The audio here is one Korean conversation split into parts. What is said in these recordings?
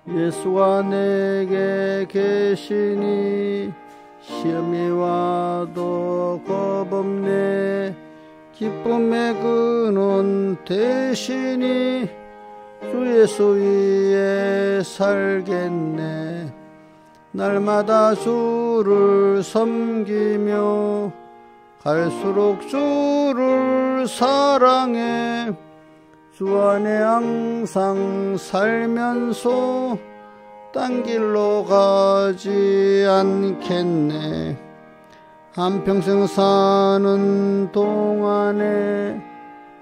예수가 내게 계시니 시험이 와도 겁없네. 기쁨의 근원 되시니 주 예수 위에 살겠네. 날마다 주를 섬기며 갈수록 주를 사랑해. 주 안에 항상 살면서 딴 길로 가지 않겠네. 한평생 사는 동안에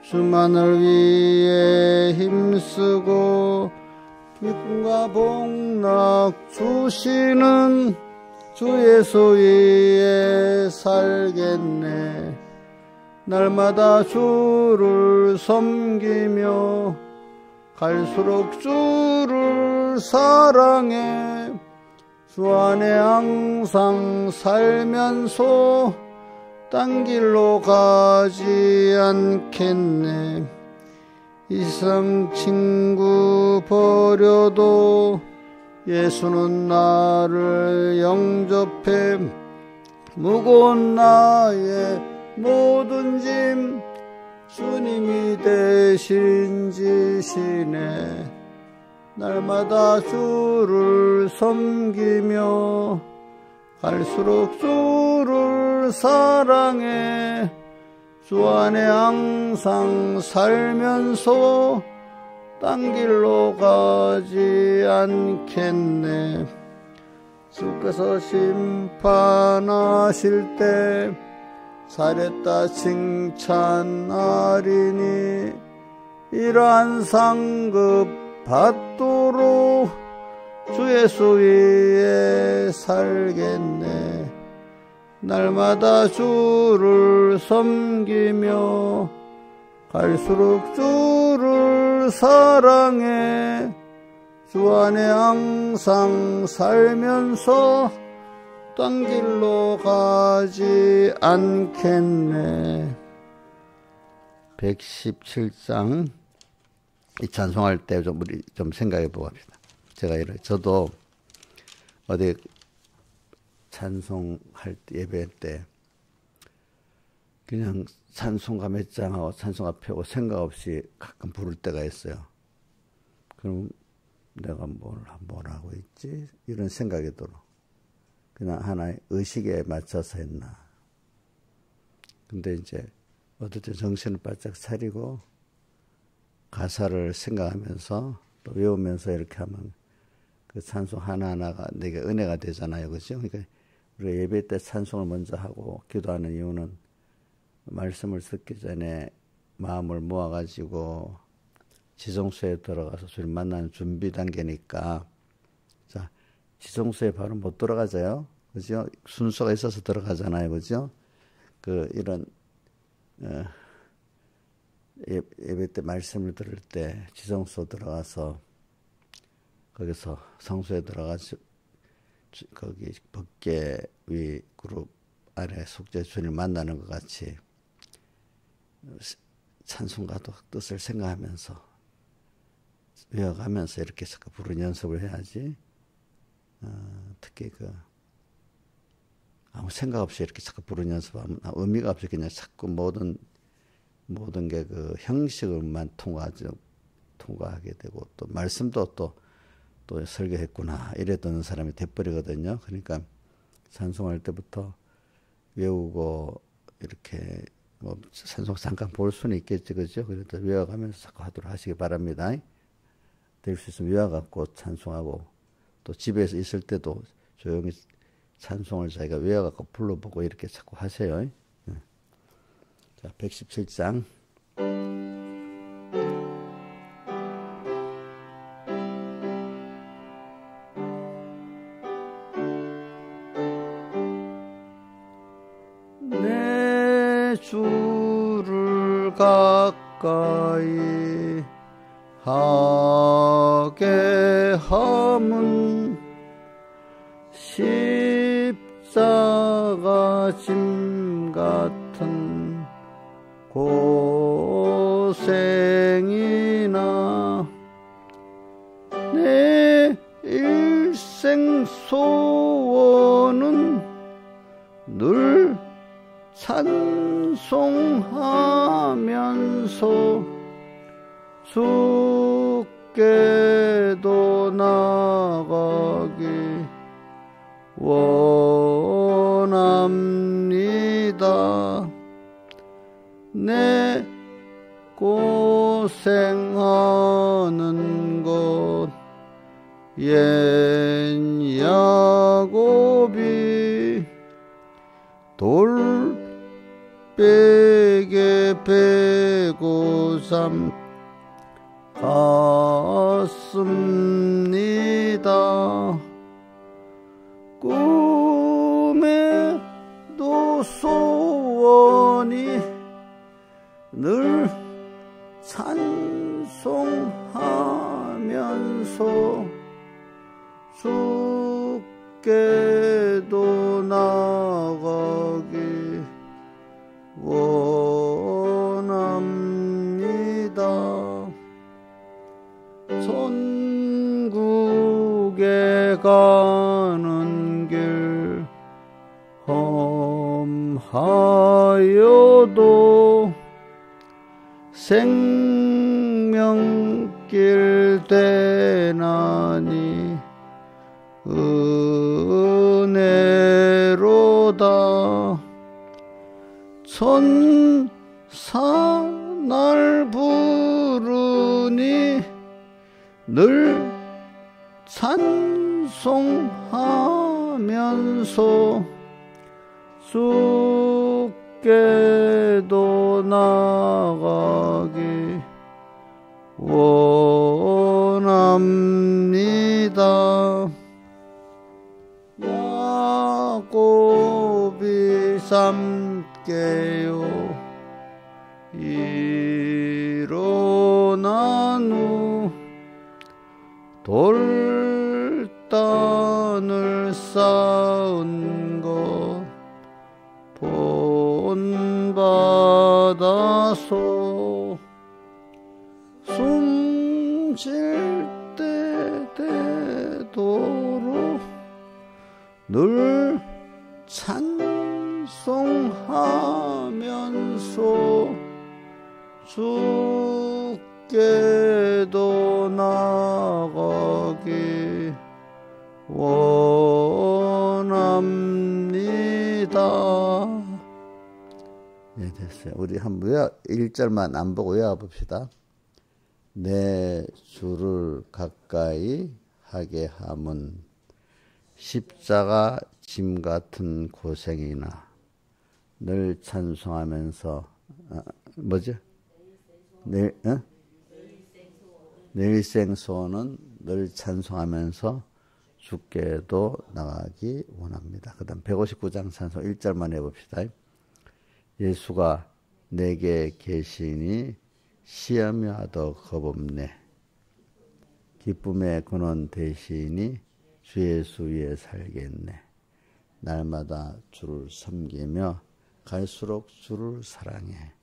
주만을 위해 힘쓰고 기쁨과 복락 주시는 주 예수 위에 살겠네. 날마다 주를 섬기며 갈수록 주를 사랑해. 주 안에 항상 살면서 딴 길로 가지 않겠네. 이 세상 친구 버려도 예수는 나를 영접해. 무거운 나의 모든 짐 주님이 대신 지시네. 날마다 주를 섬기며 갈수록 주를 사랑해. 주 안에 항상 살면서 딴 길로 가지 않겠네. 주께서 심판하실 때 잘했다 칭찬하리니 이러한 상급 받도록 주 예수 위에 살겠네. 날마다 주를 섬기며 갈수록 주를 사랑해. 주 안에 항상 살면서 딴 길로 가지 않겠네. 117장 이 찬송할 때 우리 좀 생각해 보고 합시다. 저도 어디 찬송할 때 예배 때 그냥 찬송가 몇 장하고 찬송가 펴고 생각 없이 가끔 부를 때가 있어요. 그럼 내가 뭘 하고 있지? 이런 생각이 들어. 그냥 하나의 의식에 맞춰서 했나. 근데 이제 어떨 때 정신을 바짝 차리고 가사를 생각하면서 또 외우면서 이렇게 하면 그 찬송 하나하나가 내게 은혜가 되잖아요. 그죠? 그러니까 우리가 예배 때 찬송을 먼저 하고 기도하는 이유는 말씀을 듣기 전에 마음을 모아가지고 지성소에 들어가서 주님 만나는 준비 단계니까. 자, 지성소에 바로 못 들어가져요. 그죠? 순서가 있어서 들어가잖아요. 그죠? 이런, 예배 때 말씀을 들을 때 지성소 들어가서 거기서 성소에 들어가서 거기 법계 위 그룹 아래 속죄 주님 만나는 것 같이 찬송가도 뜻을 생각하면서 외워가면서 이렇게 해서 부르는 연습을 해야지. 특히 아무 생각 없이 이렇게 자꾸 부르는 연습하면 의미가 없이 그냥 자꾸 모든 게 그 형식을만 통과하게 되고 또 말씀도 또 설교했구나 이래 듣는 사람이 돼버리거든요. 그러니까 찬송할 때부터 외우고 이렇게 찬송 잠깐 볼 수는 있겠지, 그죠? 그래도 외워가면서 자꾸 하도록 하시기 바랍니다. 될 수 있으면 외워갖고 찬송하고 또 집에서 있을 때도 조용히 찬송을 자기가 외워갖고 불러보고 이렇게 자꾸 하세요. 자, 117장. 내 주를 가까이 하게 함은 십자가 짐 같은 고생이나 내 일생 소원은 늘 찬송하면서 주께도 나가기 원합니다. 내 고생하는 것 옛 야곱이 돌베개 베고 삼 갔습니다. 꿈에도 소원이 늘 찬송하면서 주께도 나가기 원합니다. 천국에 가는 길 험하여도 생명길 대나니 은혜로다. 천사 날 부르니 늘 찬송하면서 주께도 나가기 원합니다. 야곱이 삼게요 일어난 후 돌단을 쌓은 것 본받아서 숨쉴 때 되도록 늘 찬송하면서 주께도 나가기 원합니다. 네, 됐어요. 우리 한번 1절만 안 보고 외워봅시다. 내 주를 가까이 하게 함은 십자가 짐 같은 고생이나 늘 찬송하면서 뭐죠? 내일생 소원은 늘 찬송하면서 주께도 나가기 원합니다. 그 다음 159장 찬송 1절만 해봅시다. 예수가 내게 계시니 시험이 하도 겁없네. 기쁨의 근원 되시니 주 예수 위에 살겠네. 날마다 주를 섬기며 갈수록 주를 사랑해.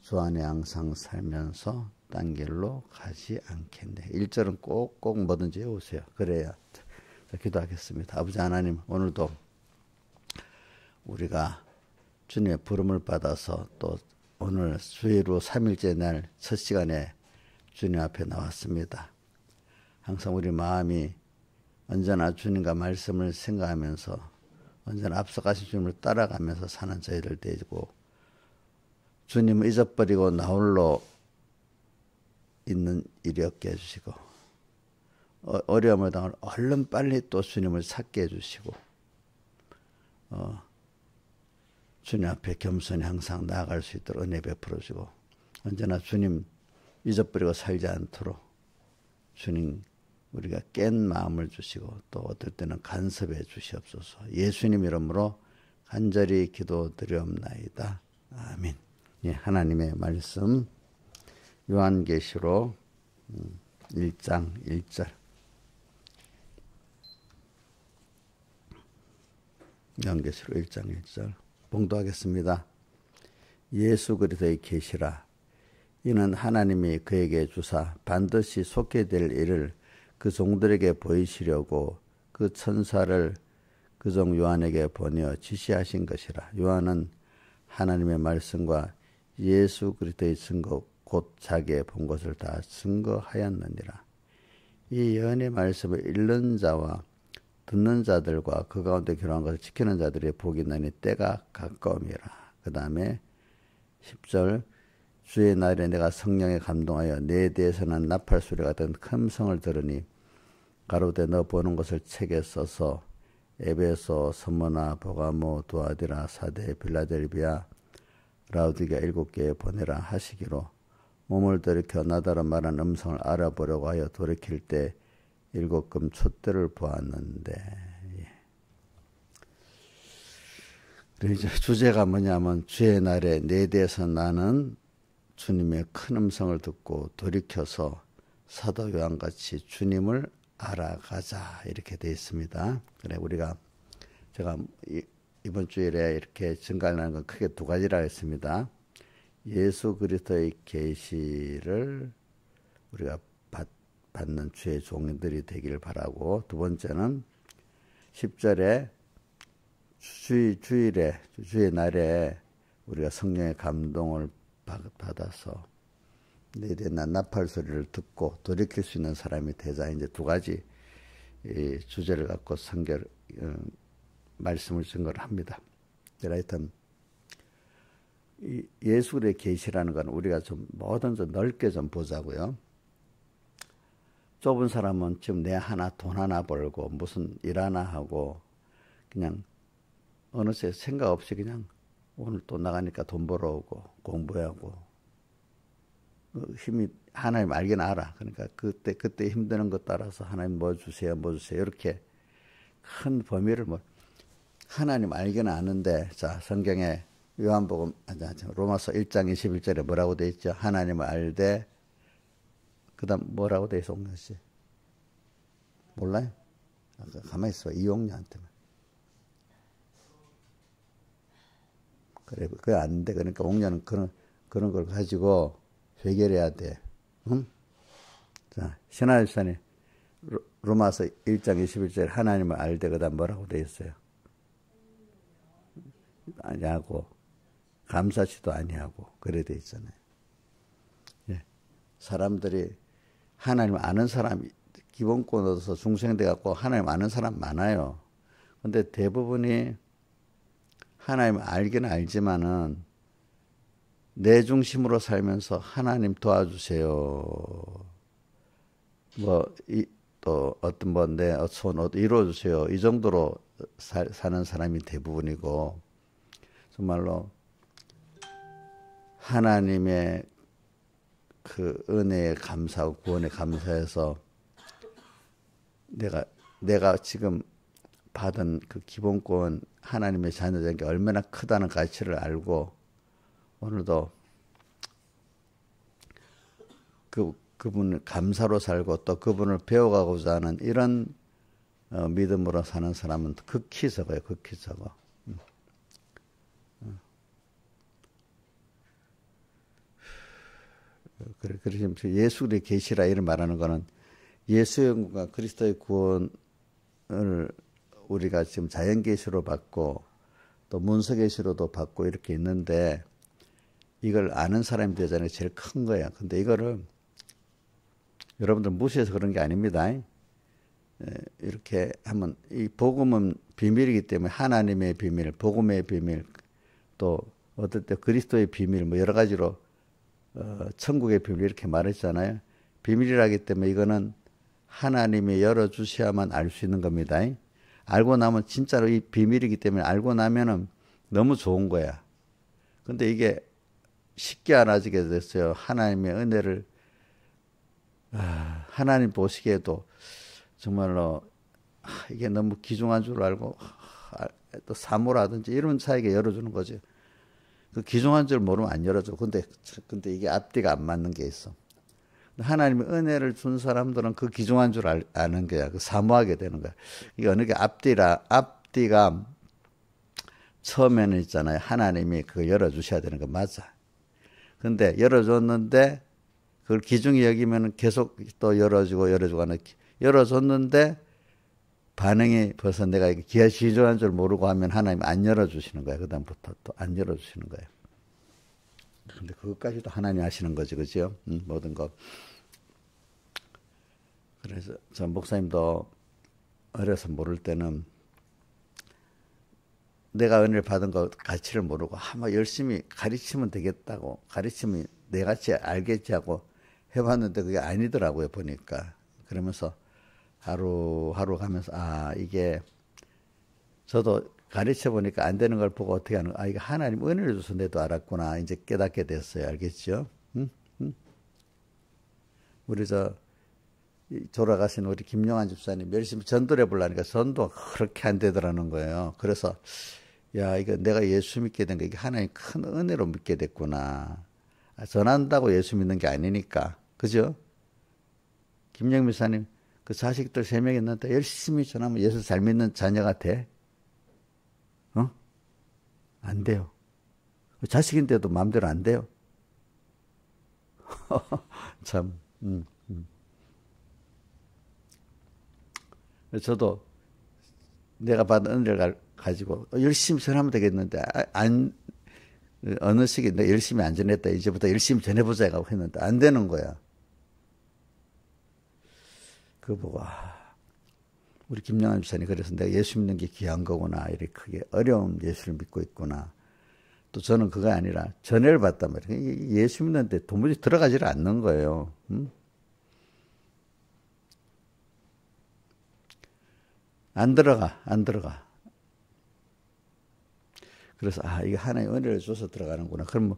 주 안에 항상 살면서 딴 길로 가지 않겠네. 1절은 꼭꼭 뭐든지 해오세요. 그래야. 자, 기도하겠습니다. 아버지 하나님, 오늘도 우리가 주님의 부름을 받아서 또 오늘 주일로 3일째 날 첫 시간에 주님 앞에 나왔습니다. 항상 우리 마음이 언제나 주님과 말씀을 생각하면서 언제나 앞서가신 주님을 따라가면서 사는 저희들 되고 주님을 잊어버리고 나홀로 있는 일이 없게 해주시고 어려움을 당할 얼른 빨리 또 주님을 찾게 해주시고 주님 앞에 겸손히 항상 나아갈 수 있도록 은혜 베풀어 주고 언제나 주님 잊어버리고 살지 않도록 주님 우리가 깬 마음을 주시고 또 어떨 때는 간섭해 주시옵소서. 예수님 이름으로 간절히 기도드리옵나이다. 아멘. 예, 하나님의 말씀 요한계시록 1장 1절 요한계시록 1장 1절 봉독하겠습니다. 예수 그리스도의 계시라. 이는 하나님이 그에게 주사 반드시 속게 될 일을 그 종들에게 보이시려고 그 천사를 그 종 요한에게 보내어 지시하신 것이라. 요한은 하나님의 말씀과 예수 그리스도의 증거 곧 자기의 본 것을 다 증거하였느니라. 이 예언의 말씀을 읽는 자와 듣는 자들과 그 가운데 기록한 것을 지키는 자들의 복이 있나니 때가 가까움이라. 그 다음에 10절 주의 날에 내가 성령에 감동하여 내 대에서는 나팔 소리 같은 큰 성을 들으니 가로되 너 보는 것을 책에 써서 에베소, 스무나, 보가모, 두아디라, 사데, 빌라델비아, 라우디게아 7개에 보내라 하시기로 몸을 돌이켜 나더러 말한 음성을 알아보려고 하여 돌이킬 때 7금 촛대를 보았는데, 그래서 주제가 뭐냐면 주의 날에 내 대에서 나는 주님의 큰 음성을 듣고 돌이켜서 사도 요한같이 주님을 알아가자 이렇게 되어 있습니다. 그래 제가 이번 주일에 이렇게 증가하는 건 크게 두 가지라 했습니다. 예수 그리스도의 계시를 우리가 받는 주의 종들이 되기를 바라고, 두 번째는 10절에 주의 날에 우리가 성령의 감동을 받아서 내 대한 나팔 소리를 듣고 돌이킬 수 있는 사람이 되자. 이제 두 가지 주제를 갖고 말씀을 증거를 합니다. 하여튼 예수의 계시라는 건 우리가 좀 뭐든 좀 넓게 좀 보자고요. 좁은 사람은 지금 내 하나 돈 하나 벌고 무슨 일 하나 하고 그냥 어느새 생각 없이 그냥 오늘 또 나가니까 돈 벌어오고 공부하고 힘이 하나님 알긴 알아. 그러니까 그때 힘드는 것 따라서 하나님 뭐 주세요 이렇게 큰 범위를 하나님 알긴 아는데, 자 성경에 요한복음 로마서 1장 21절에 뭐라고 돼 있죠? 하나님을 알되 그다음 뭐라고 돼 있어, 옥년 씨? 몰라요? 가만히 있어, 이용녀한테만. 그래, 그게 안 돼. 그러니까 옥년은 그런 걸 가지고 해결해야 돼. 응? 자, 신하유산이 로마서 1장 21절 하나님을 알되 그다음 뭐라고 돼 있어요? 아니하고 감사치도 아니하고 그래 돼 있잖아요. 예. 사람들이 하나님 아는 사람 기본권 얻어서 중생돼 갖고 하나님 아는 사람 많아요. 근데 대부분이 하나님 알기는 알지만은 내 중심으로 살면서 하나님 도와주세요. 또 어떤 내 소원 이루어주세요. 이 정도로 사는 사람이 대부분이고, 정말로 하나님의 그 은혜에 감사하고 구원에 감사해서 내가 지금 받은 그 기본권 하나님의 자녀된 게 얼마나 크다는 가치를 알고 오늘도 그분을 감사로 살고 또 그분을 배워가고자 하는 이런 믿음으로 사는 사람은 극히 적어요. 극히 적어. 그래서 예수의 계시라 이런 말하는 거는 예수의 영광과 그리스도의 구원을 우리가 지금 자연 계시로 받고 또 문서 계시로도 받고 이렇게 있는데, 이걸 아는 사람이 되잖아요. 제일 큰 거야. 근데 이거를 여러분들 무시해서 그런 게 아닙니다. 이렇게 하면 이 복음은 비밀이기 때문에 하나님의 비밀, 복음의 비밀, 또 어떨 때 그리스도의 비밀, 뭐 여러 가지로 천국의 비밀 이렇게 말했잖아요. 비밀이라기 때문에 이거는 하나님이 열어주셔야만 알 수 있는 겁니다. 알고 나면 진짜로 이 비밀이기 때문에 알고 나면은 너무 좋은 거야. 근데 이게 쉽게 알아지게 됐어요. 하나님의 은혜를 하나님 보시기에도 정말로 이게 너무 귀중한 줄 알고 또 사모라든지 이런 차이게 열어주는 거죠. 그 귀중한 줄 모르면 안 열어줘. 근데 이게 앞뒤가 안 맞는 게 있어. 하나님의 은혜를 준 사람들은 그 귀중한 줄 아는 거야. 그 사모하게 되는 거야. 이게 어느 게 앞뒤가 처음에는 있잖아요. 하나님이 그걸 열어주셔야 되는 거 맞아. 근데 열어줬는데 그걸 귀중히 여기면 계속 또 열어주고 하는, 열어줬는데 반응이 벌써 내가 기아 시조한 줄 모르고 하면 하나님 안 열어주시는 거야. 그다음부터 또 안 열어주시는 거예요. 근데 그것까지도 하나님 하시는 거지, 그죠? 모든 것. 그래서 전 목사님도 어려서 모를 때는 내가 은혜를 받은 거 가치를 모르고 뭐 열심히 가르치면 되겠다고 가르치면 내같이 알겠지 하고 해봤는데 그게 아니더라고요, 보니까. 그러면서 하루하루 가면서 이게 저도 가르쳐 보니까 안 되는 걸 보고 어떻게 하는 이게 하나님 은혜를 줘서 내도 알았구나. 이제 깨닫게 됐어요. 알겠죠? 응? 응? 우리 돌아가신 우리 김용환 집사님 열심히 전도를 해보려니까 전도가 그렇게 안 되더라는 거예요. 그래서 야, 이거 내가 예수 믿게 된 거 이게 하나님 큰 은혜로 믿게 됐구나. 전한다고 예수 믿는 게 아니니까. 그죠? 김영민 집사님 그 자식들 3명 있는데 열심히 전하면 예수 잘 믿는 자녀가 돼? 안 돼요. 자식인데도 마음대로 안 돼요. 참. 저도 내가 받은 은혜를 가지고 열심히 전하면 되겠는데 어느 시기 내가 열심히 안 전했다. 이제부터 열심히 전해보자 하고 했는데 안 되는 거야. 그거 보고 우리 김영환 집사님 그래서 내가 예수 믿는 게 귀한 거구나. 이렇게 크게 어려운 예수를 믿고 있구나. 또 저는 그거 아니라 전해를 받단 말이에요. 예수 믿는데 도무지 들어가지를 않는 거예요. 안 들어가. 그래서 이게 하나님 은혜를 줘서 들어가는구나. 그럼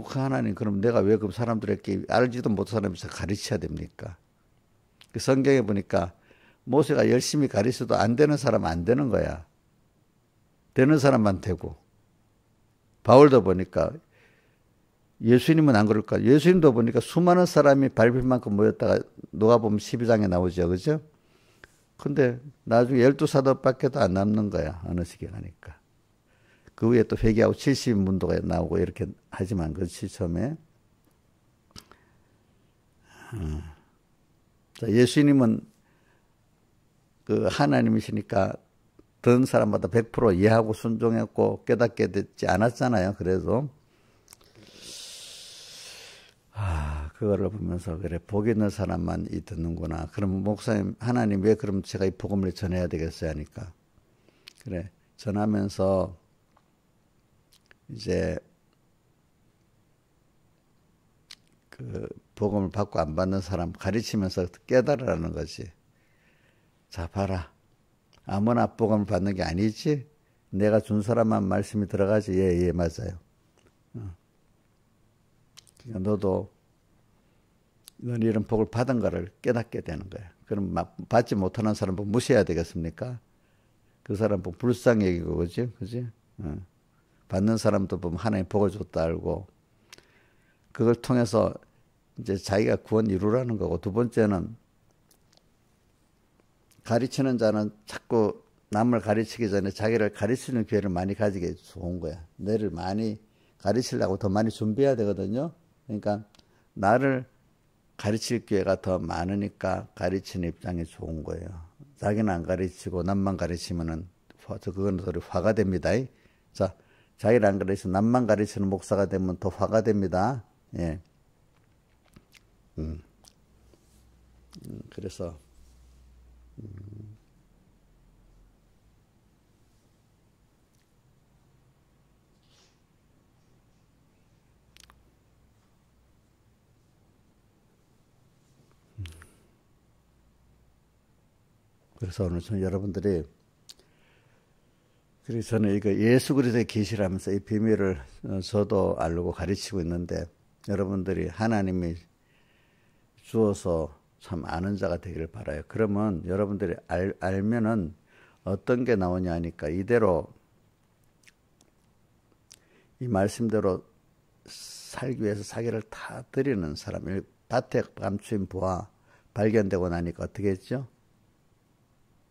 하나님 그럼 내가 왜 그 사람들에게 알지도 못한 사람에서 가르쳐야 됩니까? 그 성경에 보니까 모세가 열심히 가르쳐도 안 되는 사람은 안 되는 거야. 되는 사람만 되고. 바울도 보니까 예수님은 안 그럴까? 예수님도 보니까 수많은 사람이 밟힐만큼 모였다가 녹아보면 12장에 나오죠. 그죠? 근데 나중에 12사도밖에도 안 남는 거야. 어느 시기에 가니까. 그 후에 또 회개하고 70문도가 나오고 이렇게 하지만 그렇지 처음에. 예수님은 그 하나님이시니까 든 사람마다 100% 이해하고 순종했고 깨닫게 되지 않았잖아요. 그래도 그거를 보면서 그래 복 있는 사람만 이 듣는구나. 그럼 목사님 하나님 왜 그럼 제가 이 복음을 전해야 되겠어요 하니까 그래 전하면서 이제 그 복음을 받고 안 받는 사람 가르치면서 깨달으라는 거지. 자 봐라. 아무나 복음을 받는 게 아니지. 내가 준 사람만 말씀이 들어가지. 예, 맞아요. 그러니까 너도 넌 이런 복을 받은 거를 깨닫게 되는 거야. 그럼 막 받지 못하는 사람 보고 무시해야 되겠습니까? 그 사람 보고 불쌍히 여기고 그지? 받는 사람도 보면 하나님 복을 줬다 알고 그걸 통해서 이제 자기가 구원 이루라는 거고 두 번째는 가르치는 자는 자꾸 남을 가르치기 전에 자기를 가르치는 기회를 많이 가지게 좋은 거야. 너를 많이 가르치려고 더 많이 준비해야 되거든요. 그러니까 나를 가르칠 기회가 더 많으니까 가르치는 입장이 좋은 거예요. 자기는 안 가르치고 남만 가르치면은 그건 소리 화가 됩니다. 자, 자기를 안 가르치고 남만 가르치는 목사가 되면 더 화가 됩니다. 예. 그래서 그래서 오늘 저는 여러분들이 그래서 저는 이거 예수 그리스도의 계시를 하면서 이 비밀을 저도 알고 가르치고 있는데 여러분들이 하나님이 주어서 참 아는 자가 되기를 바라요. 그러면 여러분들이 알면은 어떤 게 나오냐 하니까 이대로 이 말씀대로 살기 위해서 자기를 다 드리는 사람, 밭에 감추인 부와 발견되고 나니까 어떻게 했죠?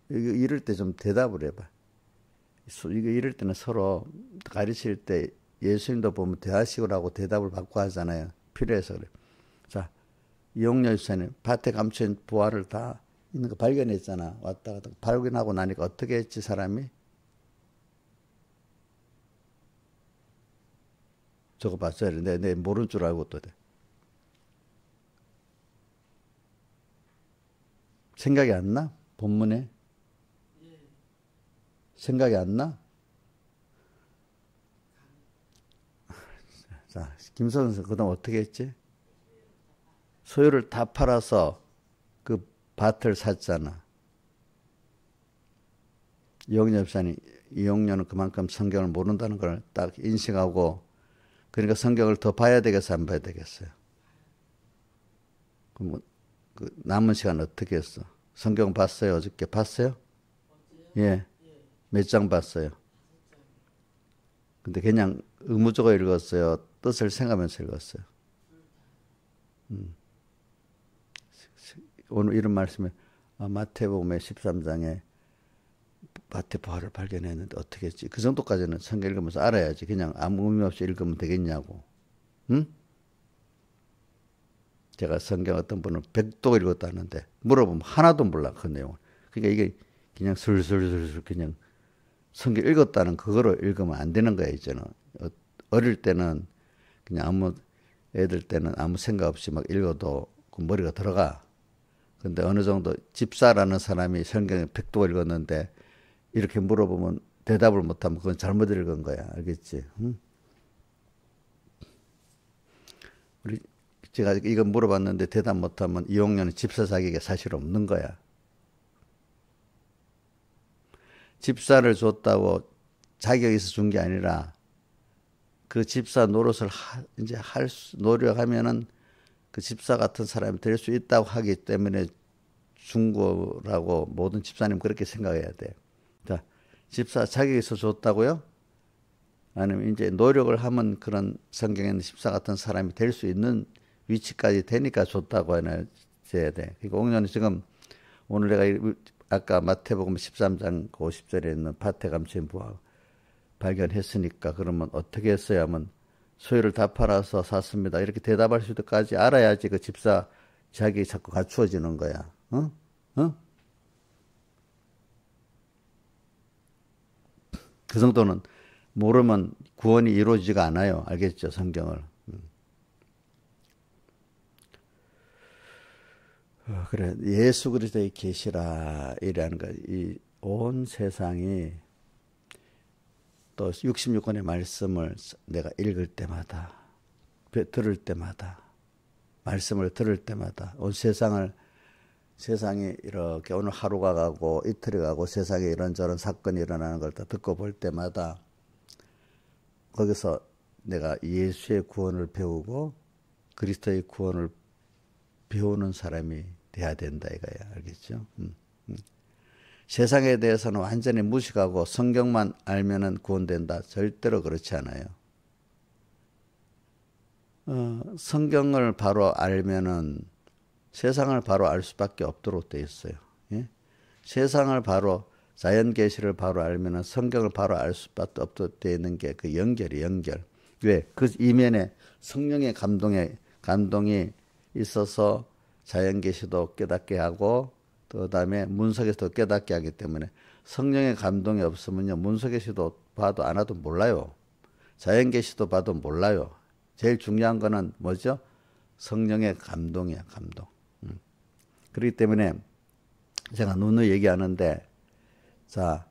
이럴 때 좀 대답을 해봐. 이거 이럴 때는 서로 가르칠 때 예수님도 보면 대하시고라고 대답을 받고 하잖아요. 필요해서 그래. 자, 이용렬 집사님 밭에 감춘 부화를 다 있는 거 발견했잖아. 왔다 갔다 발견하고 나니까 어떻게 했지 사람이? 저거 봤어야 돼. 내 모르는 줄 알고 또 돼. 생각이 안 나? 본문에? 생각이 안 나? 자, 김선생 선생 그다음 어떻게 했지? 소유를 다 팔아서 그 밭을 샀잖아. 이용녀 집사님, 이용녀는 그만큼 성경을 모른다는 걸 딱 인식하고, 그러니까 성경을 더 봐야 되겠어, 안 봐야 되겠어요? 그럼 그 남은 시간 어떻게 했어? 성경 봤어요? 어저께 봤어요? 예. 몇 장 봤어요? 근데 그냥 의무적으로 읽었어요? 뜻을 생각하면서 읽었어요? 오늘 이런 말씀에 마태복음 13장에 마태부활을 발견했는데 어떻게 했지? 그 정도까지는 성경 읽으면서 알아야지. 그냥 아무 의미 없이 읽으면 되겠냐고. 응? 제가 성경 어떤 분은 100도 읽었다는데 물어보면 하나도 몰라 그 내용을. 그러니까 이게 그냥 슬슬슬슬 그냥 성경 읽었다는 그거로 읽으면 안 되는 거야 이제는. 어릴 때는 그냥 애들 때는 아무 생각 없이 막 읽어도 그 머리가 들어가. 근데 어느 정도 집사라는 사람이 성경에 100도 읽었는데 이렇게 물어보면 대답을 못하면 그건 잘못 읽은 거야. 알겠지? 응? 제가 이거 물어봤는데 대답 못하면 이용료는 집사 자격이 사실 없는 거야. 집사를 줬다고 자격이 있어 준 게 아니라 그 집사 노릇을 이제 노력하면은 그 집사 같은 사람이 될 수 있다고 하기 때문에 준 거라고 모든 집사님 그렇게 생각해야 돼. 자, 집사 자격이 있어 줬다고요? 아니면 이제 노력을 하면 그런 성경에는 집사 같은 사람이 될 수 있는 위치까지 되니까 줬다고 해야 돼. 그러니까 옥년이 지금 오늘 내가 아까 마태복음 13장 50절에 있는 밭에 감추인 부하 발견했으니까 그러면 어떻게 했어야 하면 소유를 다 팔아서 샀습니다. 이렇게 대답할 수 있도까지 알아야지 그 집사 자격이 자꾸 갖추어지는 거야. 어? 어? 그 정도는 모르면 구원이 이루어지지가 않아요. 알겠죠? 성경을. 그래 예수 그리스도의 계시라이라는 거, 이 온 세상이 또 66권의 말씀을 내가 읽을 때마다, 들을 때마다, 말씀을 들을 때마다 온 세상이 이렇게 오늘 하루가 가고 이틀이 가고 세상에 이런저런 사건이 일어나는 걸 다 듣고 볼 때마다 거기서 내가 예수의 구원을 배우고 그리스도의 구원을 배우는 사람이 돼야 된다 이거야. 알겠죠? 세상에 대해서는 완전히 무식하고 성경만 알면은 구원된다. 절대로 그렇지 않아요. 성경을 바로 알면은 세상을 바로 알 수밖에 없도록 돼 있어요. 예? 세상을 바로 자연 계시를 바로 알면은 성경을 바로 알 수밖에 없도록 돼 있는 게 그 연결. 왜? 그 이면에 성령의 감동이 있어서 자연 계시도 깨닫게 하고 그 다음에 문석에서도 깨닫게 하기 때문에 성령의 감동이 없으면요 문석에서도 봐도 안 와도 몰라요. 자연 계시도 봐도 몰라요. 제일 중요한 거는 뭐죠? 성령의 감동이야, 감동. 그렇기 때문에 제가 누누이 얘기하는데, 자,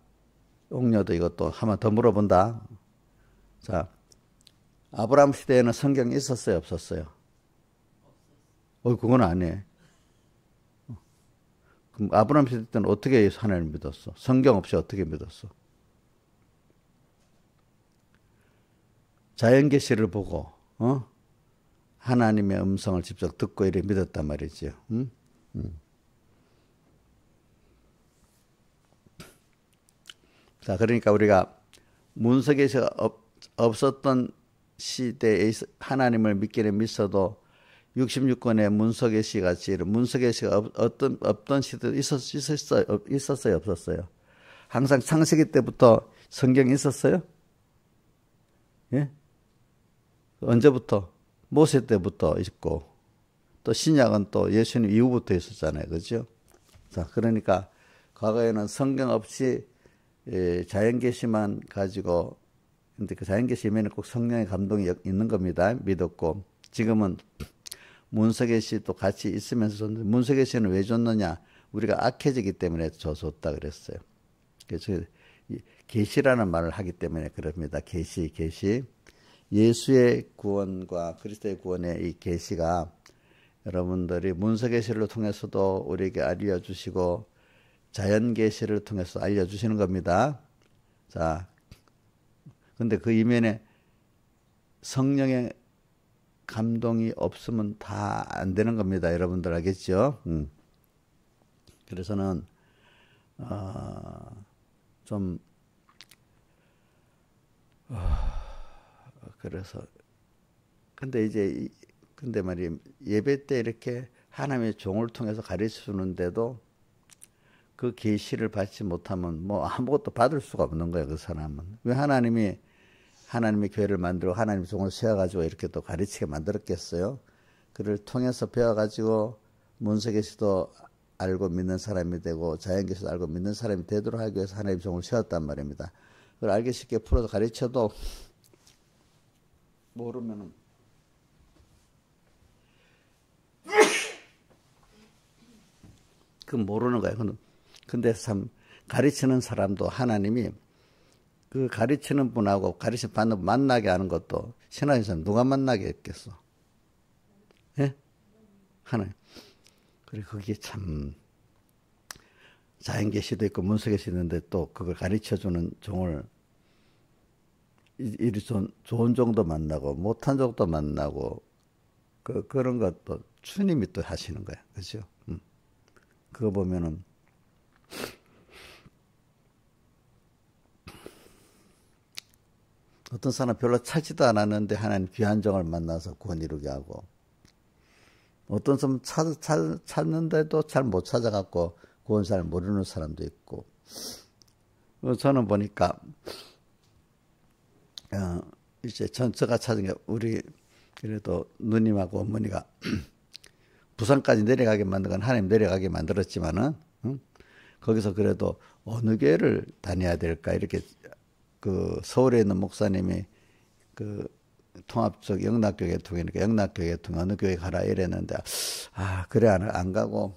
옥녀도 이것도 한번 더 물어본다. 자, 아브라함 시대에는 성경이 있었어요, 없었어요? 그건 안 해. 그럼 아브라함 시대 때는 어떻게 하나님을 믿었어? 성경 없이 어떻게 믿었어? 자연 계시를 보고 하나님의 음성을 직접 듣고 이렇게 믿었단 말이지요. 자, 그러니까 우리가 문서계시가 없었던 시대에 하나님을 믿기는 믿어도 66권의 문서계시 같이 문서계시가 없던 시대도 있었어요, 없었어요? 항상 창세기 때부터 성경이 있었어요? 예? 언제부터? 모세 때부터 있고 또 신약은 또 예수님 이후부터 있었잖아요, 그렇죠? 자, 그러니까 과거에는 성경 없이 자연 계시만 가지고, 근데 그 자연 계시면은 꼭 성령의 감동이 있는 겁니다. 믿었고, 지금은 문서계시도 같이 있으면서 줬는데, 문서계시는 왜 줬느냐? 우리가 악해지기 때문에 줬다 그랬어요. 그래서 계시라는 말을 하기 때문에 그럽니다. 계시. 예수의 구원과 그리스도의 구원의 이 계시가 여러분들이 문서계시를 통해서도 우리에게 알려주시고 자연계시를 통해서 알려주시는 겁니다. 자, 근데 그 이면에 성령의 감동이 없으면 다 안 되는 겁니다. 여러분들 알겠죠? 그래서는 좀 그래서 근데 말이 예배 때 이렇게 하나님의 종을 통해서 가르쳐 주는데도 그 계시를 받지 못하면 뭐 아무것도 받을 수가 없는 거예요. 그 사람은. 왜 하나님의 교회를 만들고 하나님의 종을 세워가지고 이렇게 또 가르치게 만들었겠어요? 그를 통해서 배워가지고 문서계시도 알고 믿는 사람이 되고 자연계시도 알고 믿는 사람이 되도록 하기 위해서 하나님의 종을 세웠단 말입니다. 그걸 알기 쉽게 풀어서 가르쳐도 모르면은 그 모르는 거예요. 근데 참 가르치는 사람도 하나님이 그 가르치는 분하고 가르치 받는 분 만나게 하는 것도 신앙에서 누가 만나게 했겠어? 예? 하나님. 그리고 그게 참 자연계시도 있고 문서계시도 있는데 또 그걸 가르쳐주는 종을 이리 좋은 종도 만나고 못한 종도 만나고 그런 것도 주님이 또 하시는 거야. 그죠? 그거 보면은 어떤 사람 별로 찾지도 않았는데 하나님 귀한 종을 만나서 구원 이루게 하고 어떤 사람 찾는데도 잘 못 찾아갖고 구원 잘 모르는 사람도 있고 저는 보니까 이제 제가 찾은 게 우리 그래도 누님하고 어머니가 부산까지 내려가게 만든 건 하나님 내려가게 만들었지만은 거기서 그래도 어느 교회를 다녀야 될까 이렇게 그 서울에 있는 목사님이 그 통합적 영락교회 통이니까 영락교회 통 어느 교회 가라 이랬는데 그래 안 가고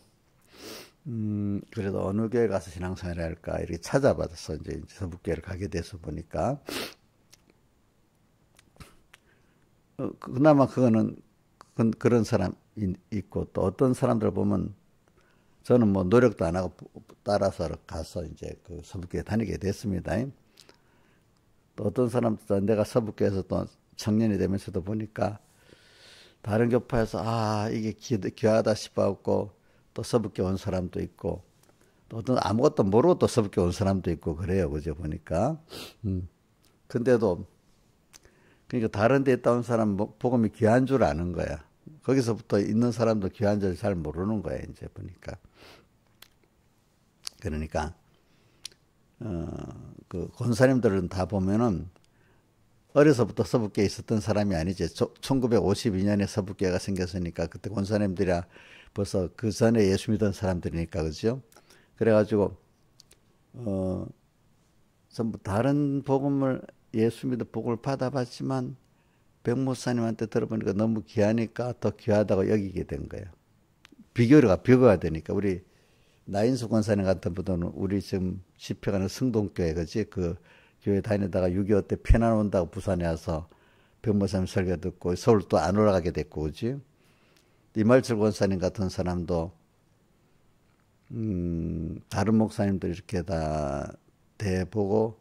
그래도 어느 교회 가서 신앙생활을 할까 이렇게 찾아봐서 이제 서북교회를 가게 돼서 보니까 그나마 그거는 그런 사람 있고 또 어떤 사람들 보면 저는 뭐 노력도 안 하고 따라서 가서 이제 그 서북교회 다니게 됐습니다. 또 어떤 사람도 내가 서북교회에서 또 청년이 되면서도 보니까 다른 교파에서 이게 귀하다 싶어갖고 또 서북교회 온 사람도 있고 또 어떤 아무것도 모르고 또 서북교회 온 사람도 있고 그래요. 그죠 보니까. 근데도 그러니까 다른 데 있다 온 사람 복음이 귀한 줄 아는 거야. 거기서부터 있는 사람도 귀한 줄 잘 모르는 거야. 이제 보니까. 그러니까 그 권사님들은 다 보면은 어려서부터 서북교에 있었던 사람이 아니지. 1952년에 서북교회가 생겼으니까 그때 권사님들이야 벌써 그 전에 예수 믿던 사람들이니까 그죠? 그래가지고 전부 다른 복음을 예수 믿어 복을 받아봤지만 백목사님한테 들어보니까 너무 귀하니까 더 귀하다고 여기게 된 거예요. 비교가 되니까 우리 나인수 권사님 같은 분들은 우리 지금 집회가는 승동교회 그지 그 교회 다니다가 6.25 때 피난 온다고 부산에 와서 백목사님 설교 듣고 서울 또 안 올라가게 됐고 그지 이말철 권사님 같은 사람도 다른 목사님들 이렇게 다 대보고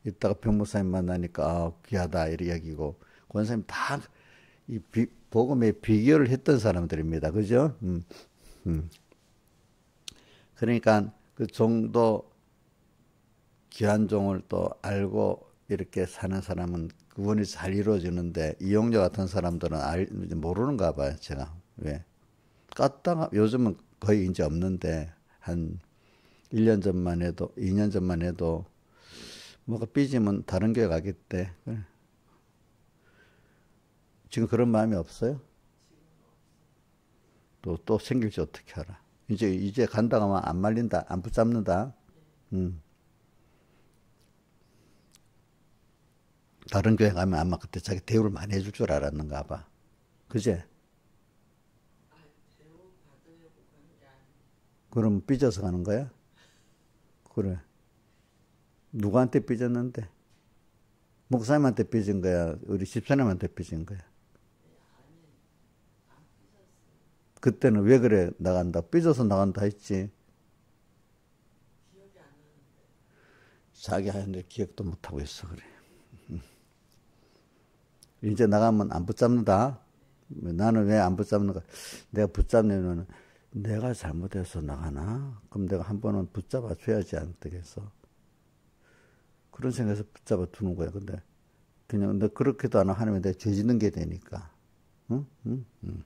있다가 백목사님 만나니까 귀하다 이렇게 여기고 권사님 다 이 복음에 비교를 했던 사람들입니다. 그죠? 그러니까 그 종도 귀한 종을 또 알고 이렇게 사는 사람은 구원이 잘 이루어지는데 이용료 같은 사람들은 모르는가 봐요. 제가 왜 깠다가 요즘은 거의 이제 없는데 한 1년 전만 해도 2년 전만 해도 뭐가 삐지면 다른 교회 가겠대. 지금 그런 마음이 없어요? 또 생길지 어떻게 알아? 이제 간다고 하면 안 말린다, 안 붙잡는다. 다른 교회 가면 아마 그때 자기 대우를 많이 해줄 줄 알았는가 봐. 그제? 그럼 삐져서 가는 거야? 그래. 누구한테 삐졌는데? 목사님한테 삐진 거야? 우리 집사님한테 삐진 거야? 그때는 왜 그래 나간다? 삐져서 나간다 했지. 자기 하는데 기억도 못하고 있어 그래. 이제 나가면 안 붙잡는다. 나는 왜 안 붙잡는가? 내가 붙잡으면 내가 잘못해서 나가나? 그럼 내가 한 번은 붙잡아 줘야지 안 되겠어. 그런 생각에서 붙잡아 두는 거야. 근데 그냥 너 그렇게도 안 하면 하나님이 내가 죄 짓는 게 되니까. 응? 응? 응.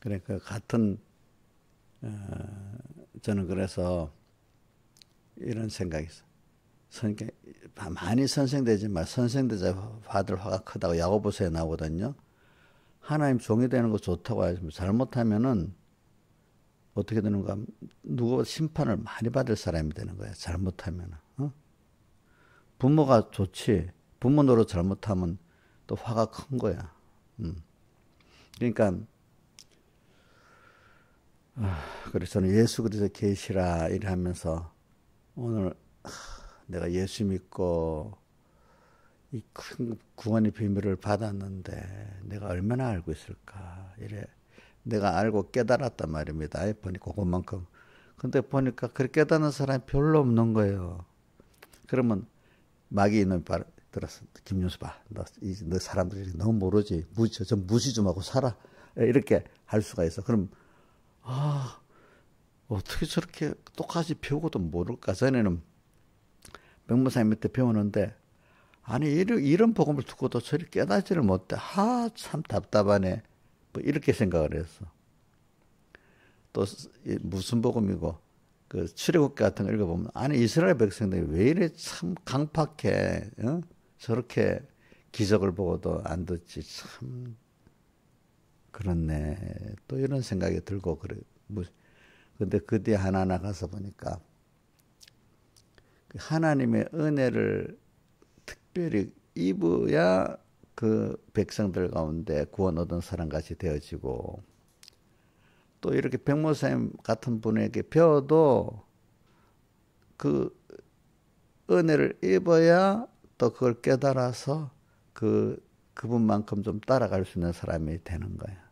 그러니까 같은 저는 그래서 이런 생각이 있어. 많이 선생되지만 선생되자 화들 화가 크다고 야고보서에 나오거든요. 하나님 종이 되는 거 좋다고 하지만 잘못하면은 어떻게 되는가? 누구 심판을 많이 받을 사람이 되는 거야. 잘못하면은. 부모가 좋지. 부모 노릇 잘못하면 또 화가 큰 거야. 그러니까 그래서 저는 예수 그리스도 계시라 이러면서 오늘 내가 예수 믿고 이 큰 구원의 비밀을 받았는데 내가 얼마나 알고 있을까 이래 내가 알고 깨달았단 말입니다. 보니까 그만큼. 근데 보니까 그렇게 깨닫는 사람이 별로 없는 거예요. 그러면 마귀 있는 말 들었어. 김윤수 봐. 너 사람들이 너무 모르지. 좀 무시 좀 하고 살아. 이렇게 할 수가 있어. 그럼 어떻게 저렇게 똑같이 배우고도 모를까? 전에는 백무사님 밑에 배우는데 아니 이런 복음을 듣고도 저리 깨닫지를 못해. 참 답답하네. 뭐 이렇게 생각을 했어. 또 무슨 복음이고 그 출애굽기 같은 거 읽어보면 아니 이스라엘 백성들이 왜 이래 참 강팍해. 저렇게 기적을 보고도 안 듣지. 참 그렇네. 또 이런 생각이 들고 그래. 근데 그 뒤에 하나 나가서 보니까 하나님의 은혜를 특별히 입어야 그 백성들 가운데 구원 얻은 사람같이 되어지고 또 이렇게 백모사님 같은 분에게 배워도 그 은혜를 입어야 또 그걸 깨달아서 그분만큼 좀 따라갈 수 있는 사람이 되는 거야.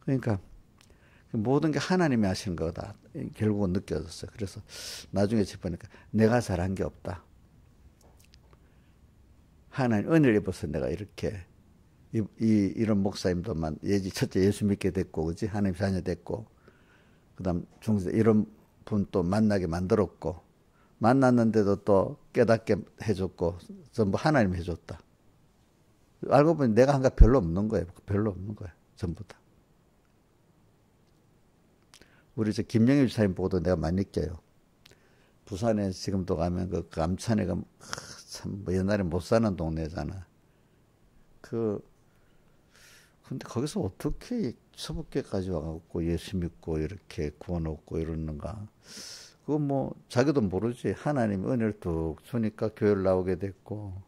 그러니까 모든 게 하나님이 하시는 거다. 결국은 느껴졌어요. 그래서 나중에 짚으니까 내가 잘한 게 없다. 하나님 은혜를 입어서 내가 이렇게 이런 목사님도만 첫째 예수 믿게 됐고, 그지? 하나님 자녀 됐고, 그다음 중세 이런 분 또 만나게 만들었고, 만났는데도 또 깨닫게 해줬고, 전부 하나님 해줬다. 알고 보니 내가 한 게 별로 없는 거예요. 별로 없는 거예요. 전부 다. 우리 김영일 집사님 보고도 내가 많이 느껴요. 부산에 지금도 가면 그 감천에가 참 뭐 옛날에 못 사는 동네잖아. 근데 거기서 어떻게 서북계까지 와갖고 예수 믿고 이렇게 구원 얻고 이러는가? 그거 뭐 자기도 모르지. 하나님 은혜를 뚝 주니까 교회를 나오게 됐고,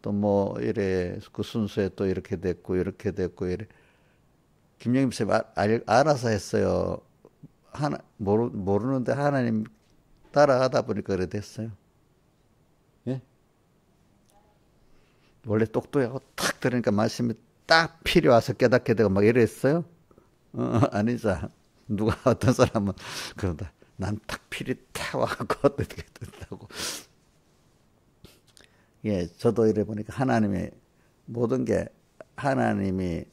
또 뭐 이래 그 순서에 또 이렇게 됐고 이렇게 됐고 이래. 김영임 쌤 알아서 했어요. 모르는데 하나님 따라가다 보니까 그래 됐어요. 예? 원래 똑똑하고 탁 들으니까 말씀이 딱 필요 와서 깨닫게 되고 막 이랬어요? 아니자. 누가 어떤 사람은 그런다. 난 딱 필이 탁 와갖고 어떻게 된다고. 예, 저도 이래 보니까 하나님의 모든 게 하나님이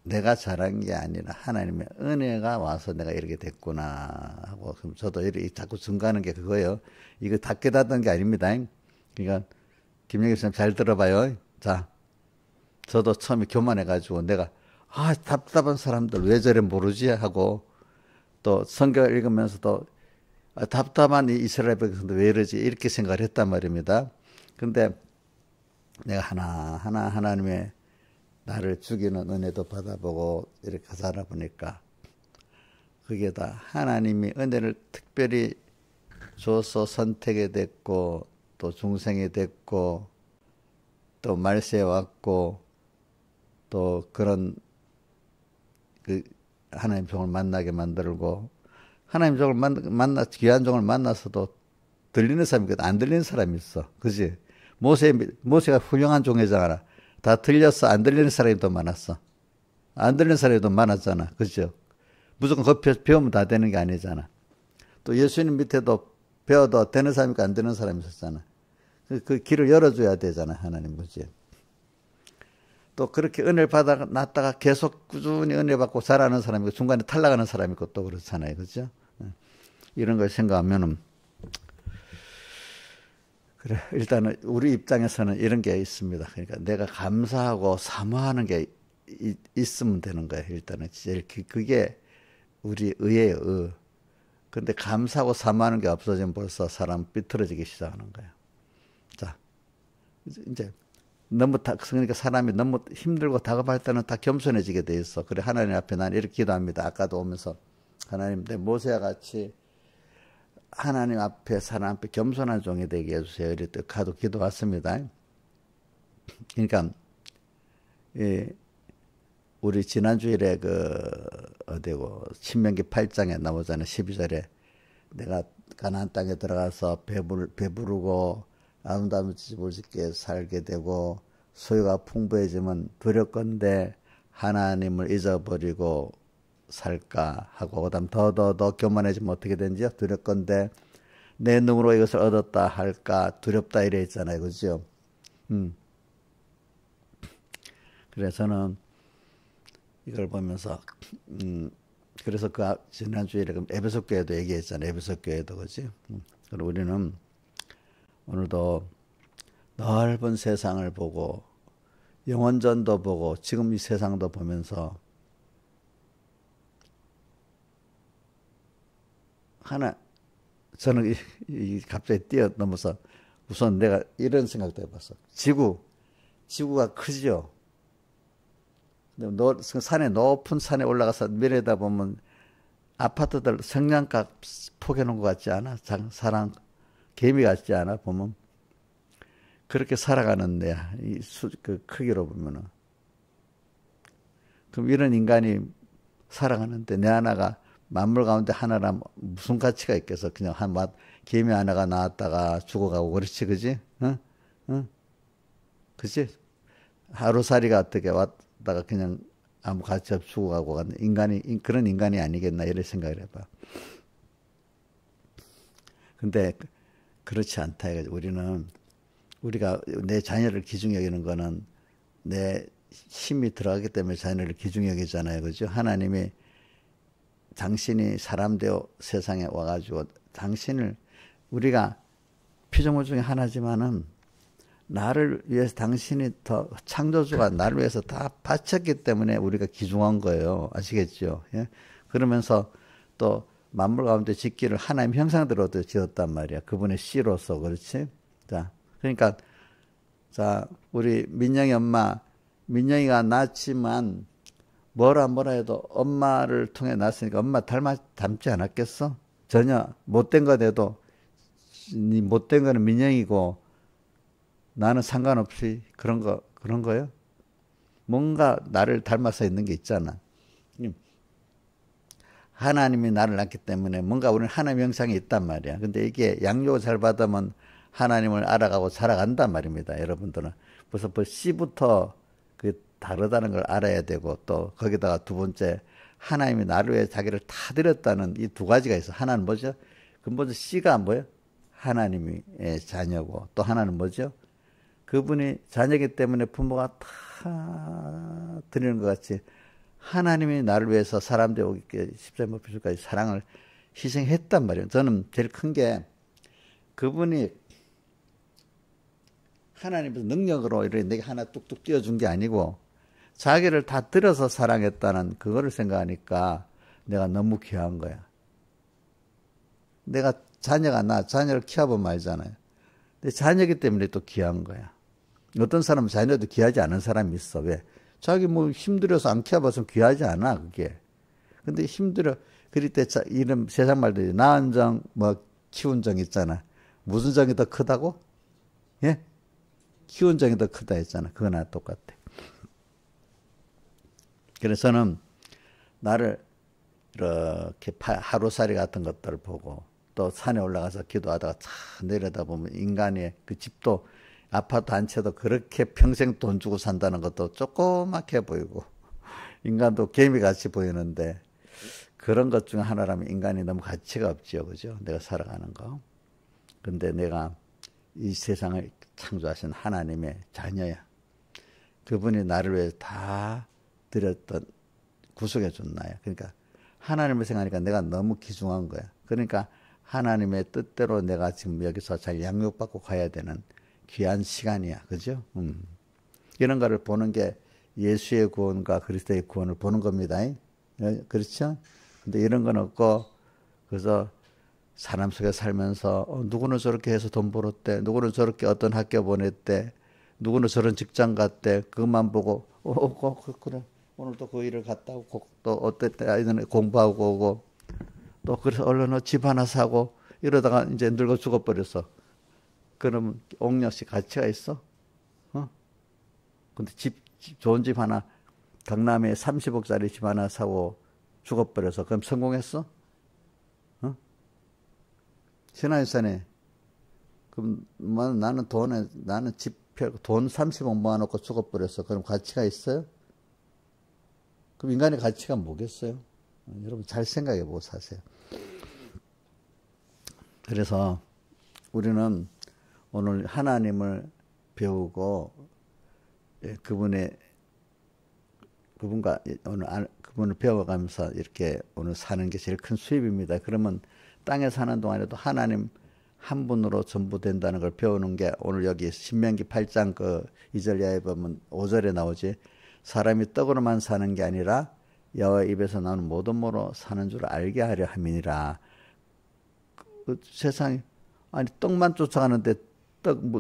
내가 잘한 게 아니라 하나님의 은혜가 와서 내가 이렇게 됐구나 하고, 그럼 저도 이렇게 자꾸 증거하는 게 그거예요. 이거 다 깨닫는 게 아닙니다. 그러니까 김영희 선생님 잘 들어봐요. 자, 저도 처음에 교만해가지고 내가 답답한 사람들 왜 저래 모르지 하고, 또 성경 읽으면서도 답답한 이 이스라엘 백성들 왜 이러지 이렇게 생각을 했단 말입니다. 근데 내가 하나하나 하나님의 나를 죽이는 은혜도 받아보고 이렇게 살아보니까 그게 다 하나님이 은혜를 특별히 줘서 선택이 됐고 또 중생이 됐고 또 말세에 왔고 또 그런 그 하나님 종을 만나게 만들고 하나님 종을 귀한 종을 만나서도 들리는 사람이 있거든. 안 들리는 사람이 있어. 그지? 모세가 훌륭한 종이잖아. 다 들려서 안 들리는 사람이 더 많았어. 안 들리는 사람이 더 많았잖아. 그죠? 무조건 그거 배우면 다 되는 게 아니잖아. 또 예수님 밑에도 배워도 되는 사람이 있고 안 되는 사람이 있었잖아. 그 길을 열어줘야 되잖아. 하나님. 그지? 또 그렇게 은혜를 받아놨다가 계속 꾸준히 은혜 받고 자라는 사람이고 중간에 탈락하는 사람이고 또 그렇잖아요. 그죠? 이런 걸 생각하면은 그래, 일단은 우리 입장에서는 이런 게 있습니다. 그러니까 내가 감사하고 사모하는 게 있으면 되는 거예요. 일단은 제일 그게 우리 의예요. 근데 감사하고 사모하는 게 없어지면 벌써 사람 삐뚤어지기 시작하는 거예요. 자, 이제 그러니까 사람이 너무 힘들고 다급할 때는 다 겸손해지게 돼 있어. 그래, 하나님 앞에 난 이렇게 기도합니다. 아까도 오면서 하나님, 내 모세와 같이 하나님 앞에 사람 앞에 겸손한 종이 되게 해주세요. 이렇게 가도 기도했습니다. 그러니까 우리 지난 주일에 어디고 신명기 8장에 나오잖아요. 12절에 내가 가나안 땅에 들어가서 배부르고 아름다운 집을 짓게 살게 되고 소유가 풍부해지면 두렵건대 하나님을 잊어버리고 살까 하고 그다음 더 교만해지면 어떻게 되는지요? 두렵건대 내 눈으로 이것을 얻었다 할까 두렵다 이래 있잖아요. 그죠? 그래서 저는 이걸 보면서 그래서 지난주에 에베소 교회도 얘기했잖아요. 에베소 교회도 그지? 그리고 우리는 오늘도 넓은 세상을 보고 영원전도 보고 지금 이 세상도 보면서 저는 갑자기 뛰어넘어서 우선 내가 이런 생각도 해봤어. 지구가 크죠. 근데 높은 산에 올라가서 내려다 보면 아파트들 성냥갑 포개놓은 것 같지 않아? 개미 같지 않아? 보면 그렇게 살아가는데 그 크기로 보면은 그럼 이런 인간이 살아가는데 내 하나가 만물 가운데 하나라 무슨 가치가 있겠어? 그냥 개미 하나가 나왔다가 죽어가고 그렇지, 그지? 응? 그지? 하루살이가 어떻게 왔다가 그냥 아무 가치 없이 죽어가고 그런 인간이 아니겠나 이런 생각을 해봐. 근데 그렇지 않다. 우리가 내 자녀를 기중히 여기는 거는 내 힘이 들어가기 때문에 자녀를 기중히 여기잖아요. 그죠? 하나님이 당신이 사람 되어 세상에 와가지고 우리가 피조물 중에 하나지만은 나를 위해서 당신이 더 창조주가 나를 위해서 다 바쳤기 때문에 우리가 기중한 거예요. 아시겠죠? 예? 그러면서 또 만물 가운데 짓기를 하나님 형상대로 지었단 말이야. 그분의 씨로서. 그렇지? 자, 그러니까 우리 민영이 엄마, 민영이가 낳지만 뭐라 해도 엄마를 통해 낳았으니까 엄마 닮지 않았겠어? 전혀 못된 거 돼도 못된 거는 민영이고 나는 상관없이 그런 거요? 뭔가 나를 닮아서 있는 게 있잖아. 하나님이 나를 낳기 때문에 뭔가 우리는 하나님 형상이 있단 말이야. 근데 이게 양육을 잘 받으면 하나님을 알아가고 살아간단 말입니다. 여러분들은. 벌써 씨부터 다르다는 걸 알아야 되고 또 거기다가 두 번째 하나님이 나를 위해 자기를 다 드렸다는 이 두 가지가 있어. 하나는 뭐죠? 근본적으로 씨가 뭐예요? 하나님의 자녀고 또 하나는 뭐죠? 그분이 자녀이기 때문에 부모가 다 드리는 것 같이 하나님이 나를 위해서 사람 되고 십자가 못 비술까지 사랑을 희생했단 말이에요. 저는 제일 큰 게 그분이 하나님께서 능력으로 이렇게 내게 하나 뚝뚝 띄워준 게 아니고 자기를 다 들어서 사랑했다는 그거를 생각하니까 내가 너무 귀한 거야. 내가 자녀를 키워보면 알잖아요. 근데 자녀이기 때문에 또 귀한 거야. 어떤 사람은 자녀도 귀하지 않은 사람이 있어. 왜? 자기 뭐 힘들어서 안 키워봐서 귀하지 않아, 그게. 근데 힘들어. 그럴 때 이런 세상 말들이 낳은 정, 뭐 키운 정 있잖아. 무슨 정이 더 크다고? 예? 키운 정이 더 크다 했잖아. 그거나 똑같아. 그래서는 나를 이렇게 하루살이 같은 것들을 보고 또 산에 올라가서 기도하다가 차 내려다보면 인간의 그 집도 아파트 한 채도 그렇게 평생 돈 주고 산다는 것도 조그맣게 보이고 인간도 개미같이 보이는데 그런 것 중 하나라면 인간이 너무 가치가 없지요. 그죠? 내가 살아가는 거. 근데 내가 이 세상을 창조하신 하나님의 자녀야. 그분이 나를 위해 다 드렸던 구속해 준 나야. 그러니까 하나님을 생각하니까 내가 너무 귀중한 거야. 그러니까 하나님의 뜻대로 내가 지금 여기서 잘 양육받고 가야 되는 귀한 시간이야. 그죠? 이런 거를 보는 게 예수의 구원과 그리스도의 구원을 보는 겁니다. 그렇죠? 근데 이런 건 없고, 그래서 사람 속에 살면서, 누구는 저렇게 해서 돈 벌었대. 누구는 저렇게 어떤 학교 보냈대. 누구는 저런 직장 갔대. 그것만 보고, 그래. 오늘도 그 일을 갔다 오고, 또 어땠대. 아이들은 공부하고 오고, 또 그래서 얼른 집 하나 사고, 이러다가 이제 늙어 죽어버렸어. 그러면 옥력씨 가치가 있어? 근데 좋은 집 하나, 강남에 30억짜리 집 하나 사고 죽어버려서, 그럼 성공했어? 신하일산에, 그럼 나는 돈 30억 모아놓고 죽어버렸어. 그럼 가치가 있어요? 그럼 인간의 가치가 뭐겠어요? 여러분 잘 생각해보고 사세요. 그래서 우리는 오늘 하나님을 배우고 그분과 오늘 그분을 배워가면서 이렇게 오늘 사는 게 제일 큰 수입입니다. 그러면 땅에 사는 동안에도 하나님 한 분으로 전부 된다는 걸 배우는 게 오늘 여기 신명기 8장 그 2절 이하에 보면 5절에 나오지. 사람이 떡으로만 사는 게 아니라 여호와 입에서 나오는 모든 모로 사는 줄 알게 하려 함이니라. 그 세상에 아니 떡만 쫓아가는데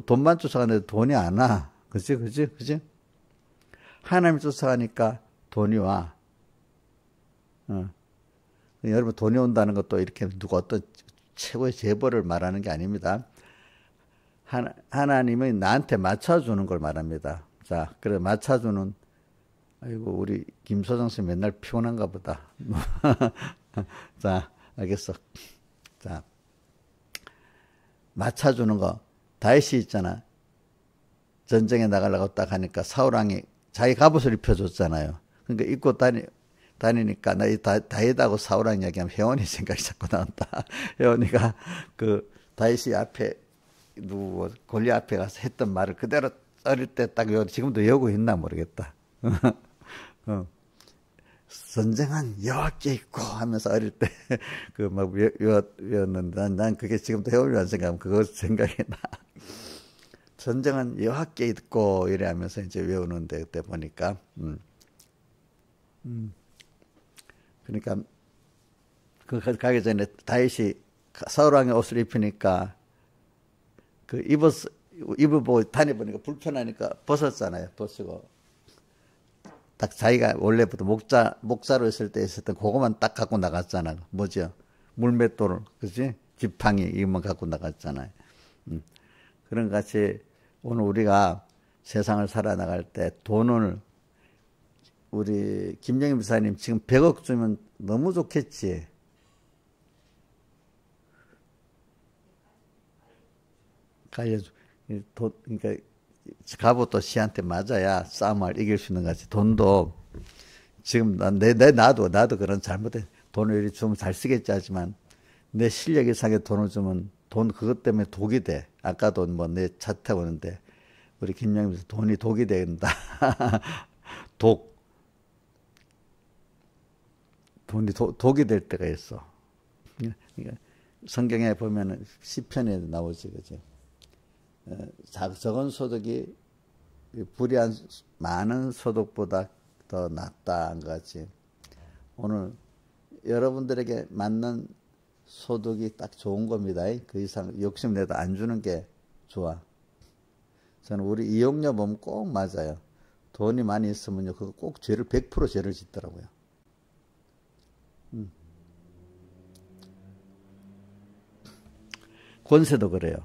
돈만 쫓아가는데 돈이 안 와. 그지? 하나님 쫓아가니까 돈이 와. 여러분 돈이 온다는 것도 이렇게 누가 어떤 최고의 재벌을 말하는 게 아닙니다. 하나님은 나한테 맞춰주는 걸 말합니다. 자, 그래 맞춰주는 아이고 우리 김소정 씨 맨날 피곤한가 보다. 자, 알겠어. 자, 맞춰주는 거. 다윗이 있잖아. 전쟁에 나가려고 딱 하니까 사울왕이 자기 갑옷을 입혀줬잖아요. 그러니까 입고 다니니까 나 다윗하고 사울왕 이야기하면 혜원이 생각이 자꾸 나온다. 혜원이가 그 다윗이 앞에 골리 앞에 가서 했던 말을 그대로 어릴 때 딱 지금도 외우고 있나 모르겠다. 전쟁은 여호와께 있고 하면서 어릴 때 그 막 외웠는데 난 그게 지금도 해오려는 생각하면 그거 생각이 나. 전쟁은 여호와께 있고 이래 하면서 이제 외우는데 그때 보니까 그러니까 그 가기 전에 다윗이 사울왕의 옷을 입히니까 그 입어보고 다녀보니까 불편하니까 벗었잖아요. 벗고 딱 자기가 원래부터 목자로 있을 때 있었던 그거만 딱 갖고 나갔잖아. 뭐죠? 물맷돌을, 그지? 지팡이 이것만 갖고 나갔잖아요. 그런 같이 오늘 우리가 세상을 살아나갈 때 돈을 우리 김영희 목사님 지금 100억 주면 너무 좋겠지. 그러니까 갑옷도 씨한테 맞아야 싸움을 이길 수 있는 거지. 돈도 지금 나도 그런 잘못된 돈을 이리 주면 잘 쓰겠지 하지만 내 실력 이상의 돈을 주면 돈 그것 때문에 독이 돼. 아까도 뭐 내 차 타고 오는데 우리 김영민 돈이 독이 된다. 돈이 독이 될 때가 있어. 그러니까 성경에 보면은 시편에 나오지, 그죠? 적은 소득이 불이한 많은 소득보다 더 낫다는 것 같이 오늘 여러분들에게 맞는 소득이 딱 좋은 겁니다. 그 이상 욕심내도 안 주는 게 좋아. 저는 우리 이용료 보면 꼭 맞아요. 돈이 많이 있으면요, 그거 꼭 죄를, 100% 죄를 짓더라고요. 권세도 그래요.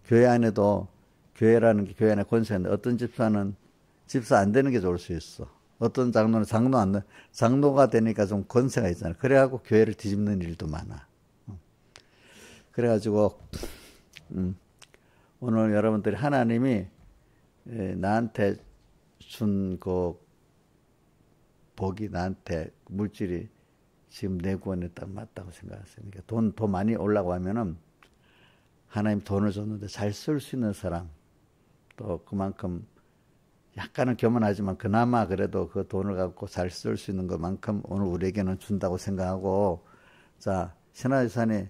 교회 안에도, 교회라는 게 교회 안에 권세인데, 어떤 집사는 집사 안 되는 게 좋을 수 있어. 어떤 장로는 장로가 되니까 좀 권세가 있잖아. 그래갖고 교회를 뒤집는 일도 많아. 그래가지고, 오늘 여러분들이 하나님이 나한테 준 그 복이, 나한테 물질이 지금 내 구원에 딱 맞다고 생각하세요. 그러니까 더 많이 올라고 하면은 하나님 돈을 줬는데 잘 쓸 수 있는 사람, 또 그만큼 약간은 교만하지만 그나마 그래도 그 돈을 갖고 잘 쓸 수 있는 것만큼 오늘 우리에게는 준다고 생각하고, 자, 신화유산이,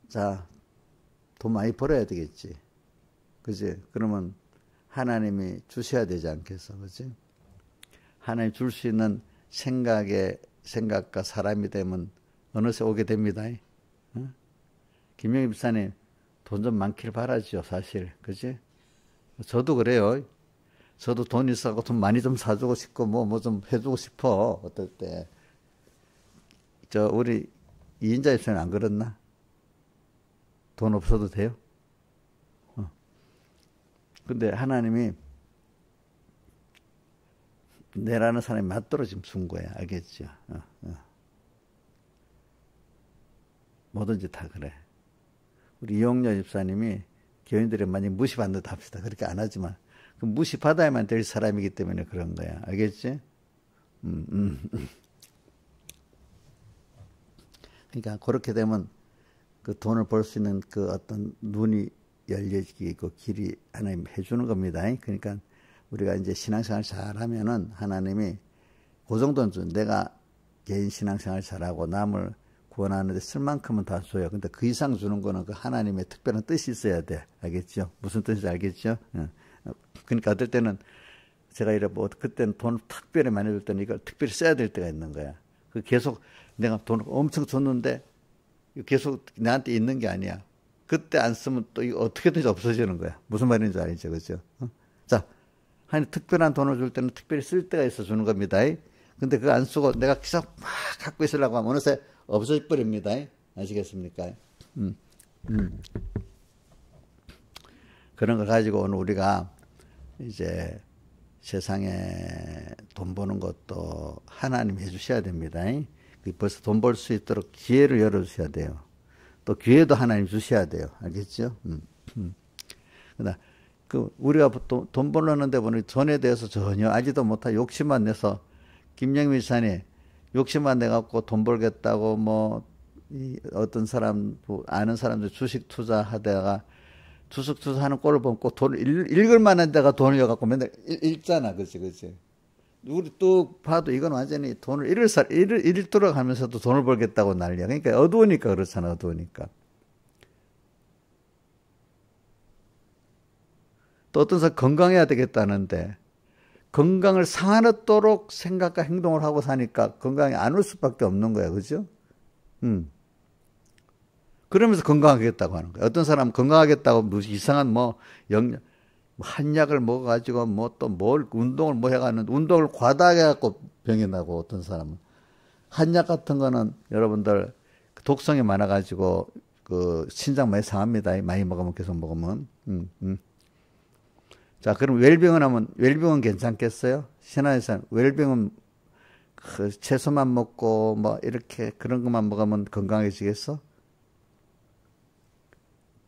자, 돈 많이 벌어야 되겠지. 그지? 그러면 하나님이 주셔야 되지 않겠어. 그지? 하나님 줄 수 있는 생각과 사람이 되면 어느새 오게 됩니다. 어? 김영희 집사님, 돈 좀 많길 바라죠, 사실. 그지? 저도 그래요. 저도 돈 있어서 돈 많이 좀 사주고 싶고, 뭐 좀 해주고 싶어. 어떨 때. 우리 이인자 집사님 안 그렇나? 돈 없어도 돼요? 근데 하나님이 내라는 사람이 맞도록 지금 준 거야. 알겠죠? 뭐든지 다 그래. 우리 이용녀 집사님이 교인들이 많이 무시받는다 합시다. 그렇게 안 하지만 그 무시받아야만 될 사람이기 때문에 그런 거야. 알겠지? 그러니까 그렇게 되면 그 돈을 벌 수 있는 그 어떤 눈이 열려지고 길이 하나님 해주는 겁니다. 그러니까 우리가 이제 신앙생활 잘하면은 하나님이 그 정도는 좀 내가 개인 신앙생활 잘하고 남을 구원하는데 쓸 만큼은 다 줘요. 근데 그 이상 주는 거는 그 하나님의 특별한 뜻이 있어야 돼. 알겠죠? 무슨 뜻인지 알겠죠? 그러니까 어떨 때는 제가 이래 뭐 그때는 돈 특별히 많이 줄 때는 이걸 특별히 써야 될 때가 있는 거야. 그 계속 내가 돈을 엄청 줬는데 계속 나한테 있는 게 아니야. 그때 안 쓰면 또 이거 어떻게든지 없어지는 거야. 무슨 말인지 알죠? 그죠? 자, 하나님 특별한 돈을 줄 때는 특별히 쓸 때가 있어 주는 겁니다. 근데 그거 안 쓰고 내가 계속 막 갖고 있으려고 하면 어느새 없어져 버립니다. 아시겠습니까? 그런 걸 가지고 오늘 우리가 이제 세상에 돈 버는 것도 하나님 해주셔야 됩니다. 벌써 돈 벌 수 있도록 기회를 열어주셔야 돼요. 또 기회도 하나님 주셔야 돼요. 알겠죠? 그러나 우리가 보통 돈 벌려는데 보니 돈에 대해서 전혀 알지도 못하고 욕심만 내서 김영민 지사님 욕심만 내갖고 돈 벌겠다고 뭐 어떤 사람 아는 사람들 주식 투자하다가 주식 투자하는 꼴을 보면 꼭 돈을 읽을 만한 데가 돈을 여갖고 맨날 읽잖아. 그치. 우리 또 봐도 이건 완전히 돈을 잃도록 하면서도 돈을 벌겠다고 난리야. 그러니까 어두우니까 그렇잖아. 어두우니까. 또 어떤 사람 건강해야 되겠다는데 건강을 상하도록 생각과 행동을 하고 사니까 건강이 안 올 수밖에 없는 거야. 그죠? 그러면서 건강하겠다고 하는 거야. 어떤 사람은 건강하겠다고 무슨 이상한 한약을 먹어가지고 또 운동을 해가는 운동을 과다하게 해갖고 병이 나고 어떤 사람은 한약 같은 거는 여러분들 독성이 많아가지고 그 신장 많이 상합니다. 많이 먹으면 계속 먹으면. 자, 그럼 웰빙은 괜찮겠어요? 신화에서 웰빙은 그 채소만 먹고 뭐 이렇게 그런 것만 먹으면 건강해지겠어?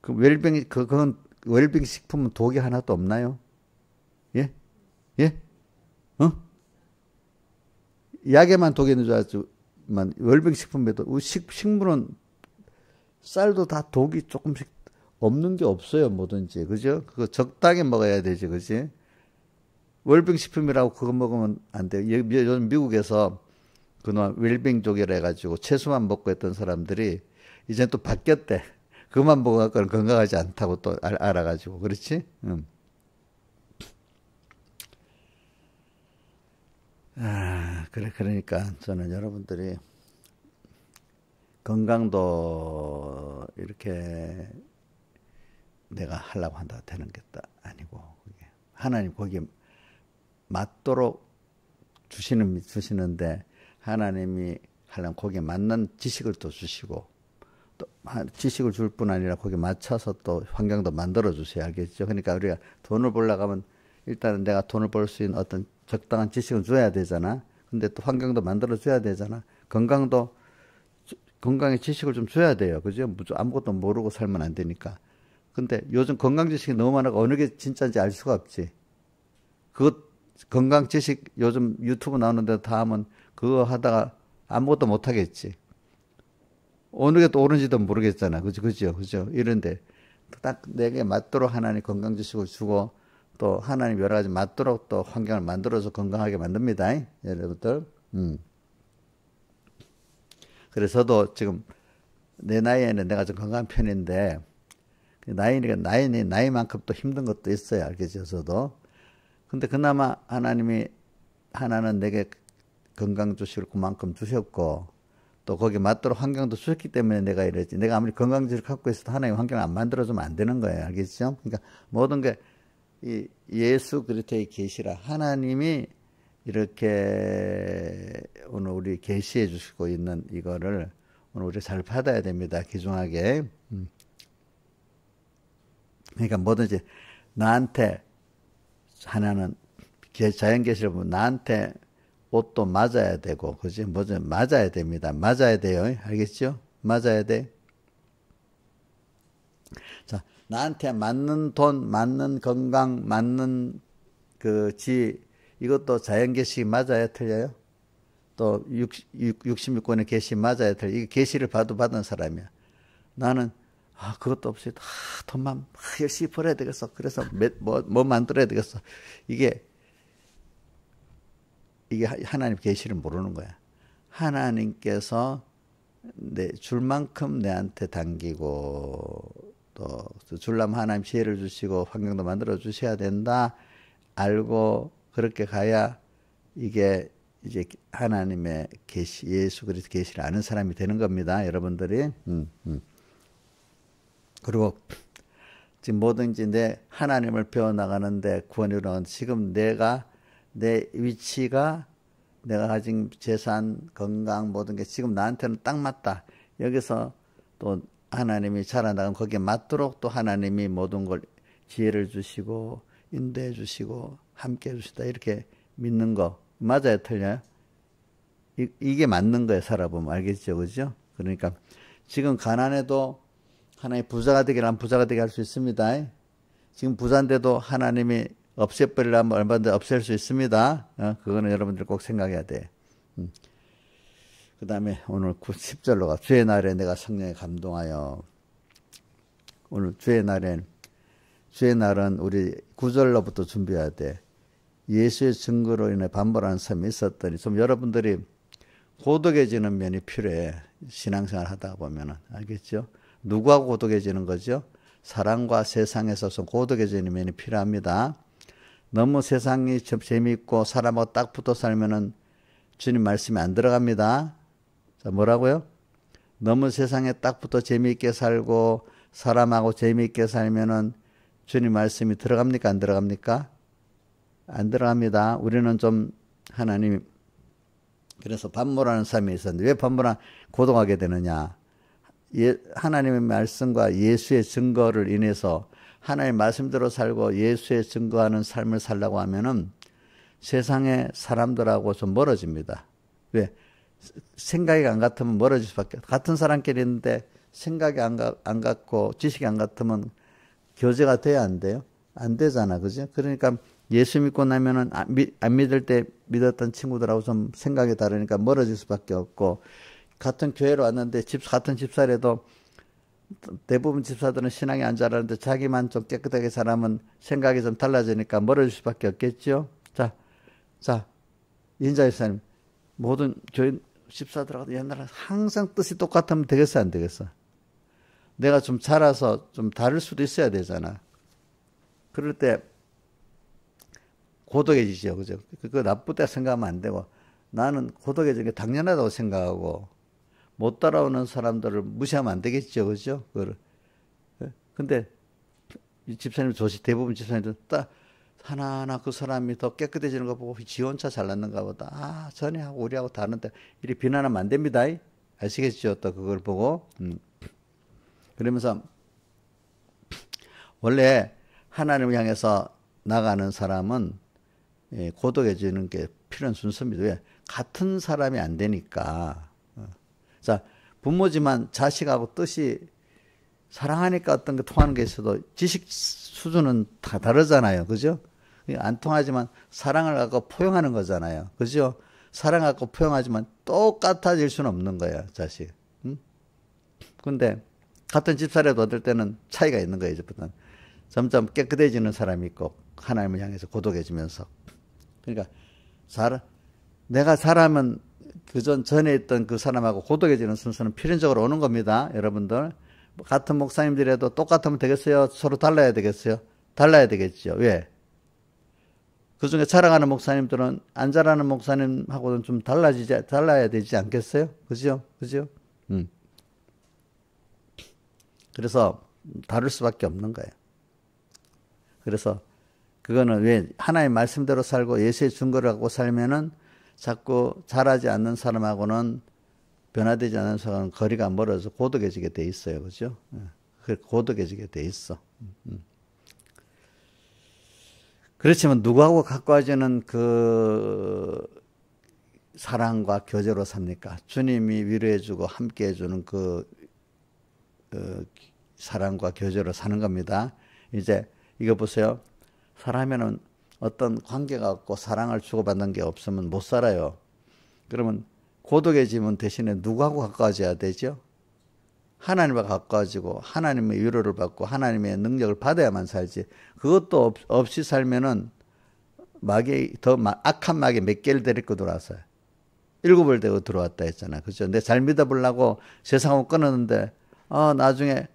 그건 웰빙 식품은 독이 하나도 없나요? 예? 약에만 독이 있는 줄 알지만 웰빙 식품에도 식물은 쌀도 다 독이 조금씩 없는 게 없어요. 뭐든지. 그죠? 그거 적당히 먹어야 되지. 그지? 웰빙 식품이라고 그거 먹으면 안 돼요. 요즘 미국에서 그동안 웰빙족이라 해가지고 채소만 먹고 했던 사람들이 이제 또 바뀌었대. 그것만 먹어갖고는 건강하지 않다고 또 알아가지고. 그렇지? 그러니까 저는 여러분들이 건강도 이렇게 내가 하려고 한다고 되는 게 아니고, 그게. 하나님 거기에 맞도록 주시는데, 하나님이 하려면 거기에 맞는 지식을 또 주시고, 또 지식을 줄 뿐 아니라 거기에 맞춰서 또 환경도 만들어 주세요. 알겠죠? 그러니까 우리가 돈을 벌려고 하면 일단은 내가 돈을 벌 수 있는 어떤 적당한 지식을 줘야 되잖아. 근데 또 환경도 만들어 줘야 되잖아. 건강에 지식을 좀 줘야 돼요. 그죠? 아무것도 모르고 살면 안 되니까. 근데 요즘 건강 지식이 너무 많아서 어느 게 진짜인지 알 수가 없지. 건강 지식 요즘 유튜브 나오는데 다 하면 그거 하다가 아무것도 못 하겠지. 어느 게 또 옳은지도 모르겠잖아. 그죠? 이런데 딱 내게 맞도록 하나님 건강 지식을 주고 또 하나님 여러 가지 맞도록 또 환경을 만들어서 건강하게 만듭니다. 여러분들. 그래서 저도 지금 내 나이에는 내가 좀 건강한 편인데 나이만큼 또 힘든 것도 있어요. 알겠죠? 저도. 근데 그나마 하나는 내게 건강 주식을 그만큼 주셨고 또 거기에 맞도록 환경도 주셨기 때문에 내가 이랬지. 내가 아무리 건강지를 갖고 있어도 하나님 환경을 안 만들어주면 안 되는 거예요. 알겠죠? 그러니까 모든 게 이 예수 그리스도의 계시라 하나님이 이렇게 오늘 우리 계시해 주시고 있는 이거를 오늘 우리 잘 받아야 됩니다. 귀중하게. 그러니까 뭐든지 나한테 하나는 자연 계시를 보면 나한테 옷도 맞아야 되고, 그지? 뭐죠? 맞아야 됩니다. 맞아야 돼요. 알겠죠? 맞아야 돼. 자, 나한테 맞는 돈, 맞는 건강, 맞는 이것도 자연 계시 맞아야 틀려요? 또 66권의 계시 맞아야 틀려. 이게 계시를 받은 사람이야. 나는 그것도 없이 돈만 열심히 벌어야 되겠어. 그래서 뭐 만들어야 되겠어. 이게 하나님 계시를 모르는 거야. 하나님께서 줄 만큼 내한테 당기고 또 줄라면 하나님 지혜를 주시고 환경도 만들어 주셔야 된다. 알고 그렇게 가야 이게 이제 하나님의 계시, 예수 그리스도 계시를 아는 사람이 되는 겁니다. 여러분들이. 그리고 지금 뭐든지 내 하나님을 배워나가는데 구원이 일어나는데 지금 내 위치가 내가 가진 재산, 건강 모든 게 지금 나한테는 딱 맞다. 여기서 또 하나님이 자라나가면 거기에 맞도록 또 하나님이 모든 걸 지혜를 주시고 인도해 주시고 함께 해 주시다. 이렇게 믿는 거 맞아요? 틀려요? 이게 맞는 거예요. 살아보면 알겠죠? 그죠? 그러니까 지금 가난해도 하나님 부자가 되게 할 수 있습니다. 지금 부자인데도 하나님이 없애버리려면 얼마든지 없앨 수 있습니다. 그거는 여러분들 꼭 생각해야 돼. 그 다음에 오늘 10절로 가. 주의 날에 내가 성령에 감동하여. 오늘 주의 날은 우리 9절로부터 준비해야 돼. 예수의 증거로 인해 반발하는 삶이 있었더니 좀 여러분들이 고독해지는 면이 필요해. 신앙생활 하다가 보면은. 알겠죠? 누구하고 고독해지는 거죠? 사랑과 세상에서 좀 고독해지는 면이 필요합니다. 너무 세상이 재미있고 사람하고 딱 붙어 살면은 주님 말씀이 안 들어갑니다. 자, 뭐라고요? 너무 세상에 딱 붙어 재미있게 살고 사람하고 재미있게 살면은 주님 말씀이 들어갑니까? 안 들어갑니까? 안 들어갑니다. 우리는 좀 하나님이 그래서 반모라는 삶이 있었는데 왜 고독하게 되느냐? 하나님의 말씀과 예수의 증거를 인해서 하나님의 말씀대로 살고 예수의 증거하는 삶을 살려고 하면은 세상의 사람들하고 좀 멀어집니다. 왜? 생각이 안 같으면 멀어질 수밖에. 같은 사람끼리 있는데 생각이 안 같고 지식이 안 같으면 교제가 돼야 안 돼요? 안 되잖아. 그죠? 그러니까 예수 믿고 나면은 안 믿을 때 믿었던 친구들하고 좀 생각이 다르니까 멀어질 수밖에 없고 같은 교회로 왔는데 같은 집사라도 대부분 집사들은 신앙이 안 자라는데 자기만 좀 깨끗하게 살면 생각이 좀 달라지니까 멀어질 수밖에 없겠죠. 자, 인자 집사님, 모든 교회 집사들하고 옛날에 항상 뜻이 똑같으면 되겠어, 안 되겠어? 내가 좀 자라서 좀 다를 수도 있어야 되잖아. 그럴 때 고독해지죠, 그죠? 그거 나쁘다 생각하면 안 되고 나는 고독해지는 게 당연하다고 생각하고 못 따라오는 사람들을 무시하면 안 되겠죠, 그죠? 근데 이 집사님 조시 대부분 집사님들 딱 하나하나 그 사람이 더 깨끗해지는 거 보고 지 혼자 잘났는가 보다. 아, 전에하고 우리하고 다른데 이리 비난하면 안 됩니다. 아시겠죠? 또 그걸 보고. 그러면서 원래 하나님을 향해서 나가는 사람은 고독해지는 게 필요한 순서입니다. 왜? 같은 사람이 안 되니까. 자, 부모지만 자식하고 뜻이 사랑하니까 어떤 게 통하는 게 있어도 지식 수준은 다 다르잖아요. 그죠? 안 통하지만 사랑을 갖고 포용하는 거잖아요. 그죠? 사랑 갖고 포용하지만 똑같아질 수는 없는 거예요, 자식. 근데 같은 집사라도 어떨 때는 차이가 있는 거예요, 이제부터는. 점점 깨끗해지는 사람이 있고 하나님을 향해서 고독해지면서. 그러니까 내가 사람은 전에 있던 그 사람하고 고독해지는 순서는 필연적으로 오는 겁니다, 여러분들. 같은 목사님들이라도 똑같으면 되겠어요? 서로 달라야 되겠어요? 달라야 되겠죠. 왜? 그 중에 자라가는 목사님들은 안 자라는 목사님하고는 좀 달라야 되지 않겠어요? 그죠? 그죠? 그래서 다를 수밖에 없는 거예요. 그래서 그거는 왜 하나님 말씀대로 살고 예수의 증거를 갖고 살면은 자꾸 자라지 않는 사람하고는 변화되지 않는 사람은 거리가 멀어서 고독해지게 돼 있어요. 그죠? 고독해지게 돼 있어. 그렇지만 누구하고 가까워지는 그 사랑과 교제로 삽니까? 주님이 위로해주고 함께해주는 그 사랑과 교제로 사는 겁니다. 이제 이거 보세요. 사람에는 어떤 관계가 없고 사랑을 주고받는 게 없으면 못 살아요. 그러면 고독해지면 대신에 누구하고 가까워져야 되죠? 하나님과 가까워지고 하나님의 위로를 받고 하나님의 능력을 받아야만 살지. 그것도 없이 살면은 악한 마귀 몇 개를 데리고 들어왔어요. 7을 데리고 들어왔다 했잖아요. 그죠? 내 잘 믿어보려고 세상하고 끊었는데 나중에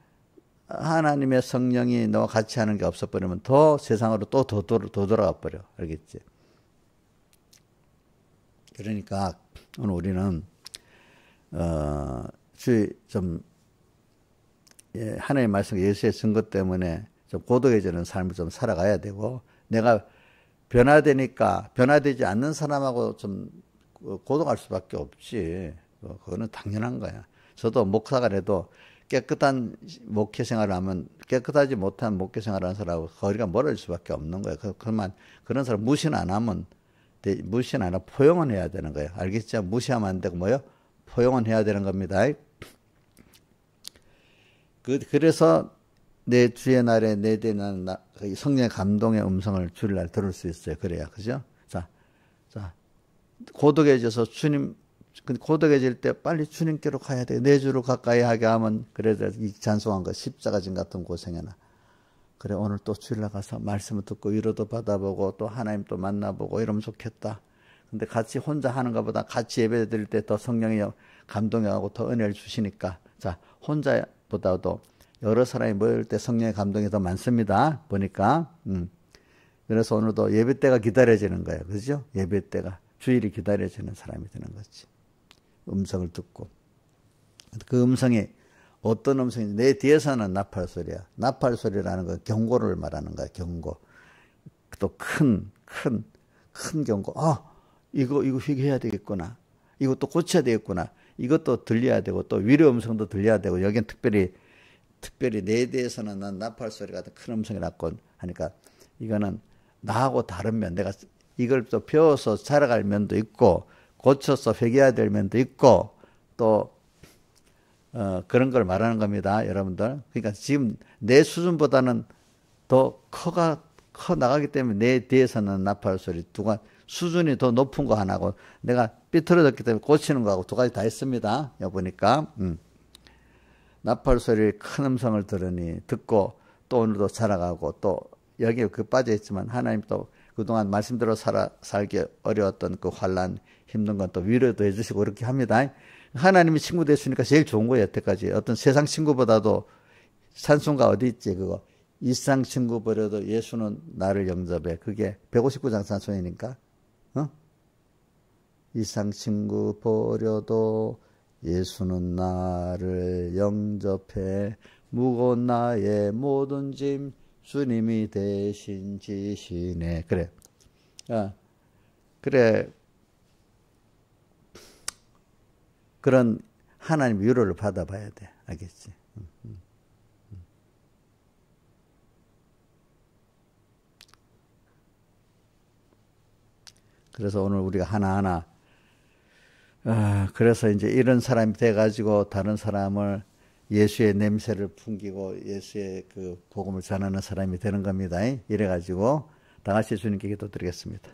하나님의 성령이 너와 같이 하는 게 없어버리면 더 세상으로 또 더 돌아가 버려. 알겠지? 그러니까 오늘 우리는 하나님의 말씀, 예수의 증거 때문에 좀 고독해지는 삶을 좀 살아가야 되고, 내가 변화되지 않는 사람하고 좀 고독할 수밖에 없지. 그거는 당연한 거야. 저도 목사가 돼도 깨끗한 목회 생활을 하면 깨끗하지 못한 목회 생활을 하는 사람하고 거리가 멀어질 수밖에 없는 거예요. 그런 사람 무시는 안 하고 포용은 해야 되는 거예요. 알겠죠? 무시하면 안 되고 포용은 해야 되는 겁니다. 그래서 내 주의 날에 내 되는 성령의 감동의 음성을 주일날 들을 수 있어요. 그래야, 그죠? 자, 고독해질 때 빨리 주님께로 가야 돼. 내 주를 가까이 하게 하면, 그래도 이 찬송한 거 십자가진 같은 고생이나. 그래, 오늘 또 주일날 가서 말씀을 듣고 위로도 받아보고 또 하나님 또 만나보고 이러면 좋겠다. 근데 같이 혼자 하는 것보다 같이 예배 드릴 때 더 성령이 감동하고 더 은혜를 주시니까. 자, 혼자보다도 여러 사람이 모일 때 성령의 감동이 더 많습니다. 보니까. 그래서 오늘도 예배 때가 기다려지는 거예요. 그죠? 예배 때가. 주일이 기다려지는 사람이 되는 거지. 음성을 듣고. 그 음성이 어떤 음성인지, 내 뒤에서는 나팔 소리야. 나팔 소리라는 건 경고를 말하는 거야, 경고. 또 큰 경고. 이거 회개해야 되겠구나. 이것도 고쳐야 되겠구나. 이것도 들려야 되고, 또 위로 음성도 들려야 되고, 여긴 특별히 내 대해서는 난 나팔 소리 같은 큰 음성이 났고 하니까, 이거는 나하고 다른 면, 내가 이걸 또 배워서 자라갈 면도 있고, 고쳐서 회개해야 될 면도 있고, 또 그런 걸 말하는 겁니다, 여러분들. 그러니까 지금 내 수준보다는 더 커 나가기 때문에 내 뒤에서는 나팔 소리 수준이 더 높은 거 하나고, 내가 삐뚤어졌기 때문에 고치는 거하고 두 가지 다 있습니다. 보니까 나팔 소리의 큰 음성을 듣고 또 오늘도 살아가고, 또 여기에 빠져 있지만 하나님 또 그동안 말씀대로 살기 어려웠던 그 환난 힘든 건 또 위로도 해주시고 그렇게 합니다. 하나님이 친구 됐으니까 제일 좋은 거예요, 여태까지. 어떤 세상 친구보다도 찬송가 어디 있지, 그거. 이상 친구 버려도 예수는 나를 영접해. 그게 159장 찬송이니까. 이상 친구 버려도 예수는 나를 영접해. 무거운 나의 모든 짐 주님이 대신 지시네. 그래. 그래. 그런 하나님 위로를 받아봐야 돼. 알겠지? 그래서 오늘 우리가 하나하나, 그래서 이제 이런 사람이 돼가지고 다른 사람을 예수의 냄새를 풍기고 예수의 그 복음을 전하는 사람이 되는 겁니다. 이래가지고 다 같이 주님께 기도드리겠습니다.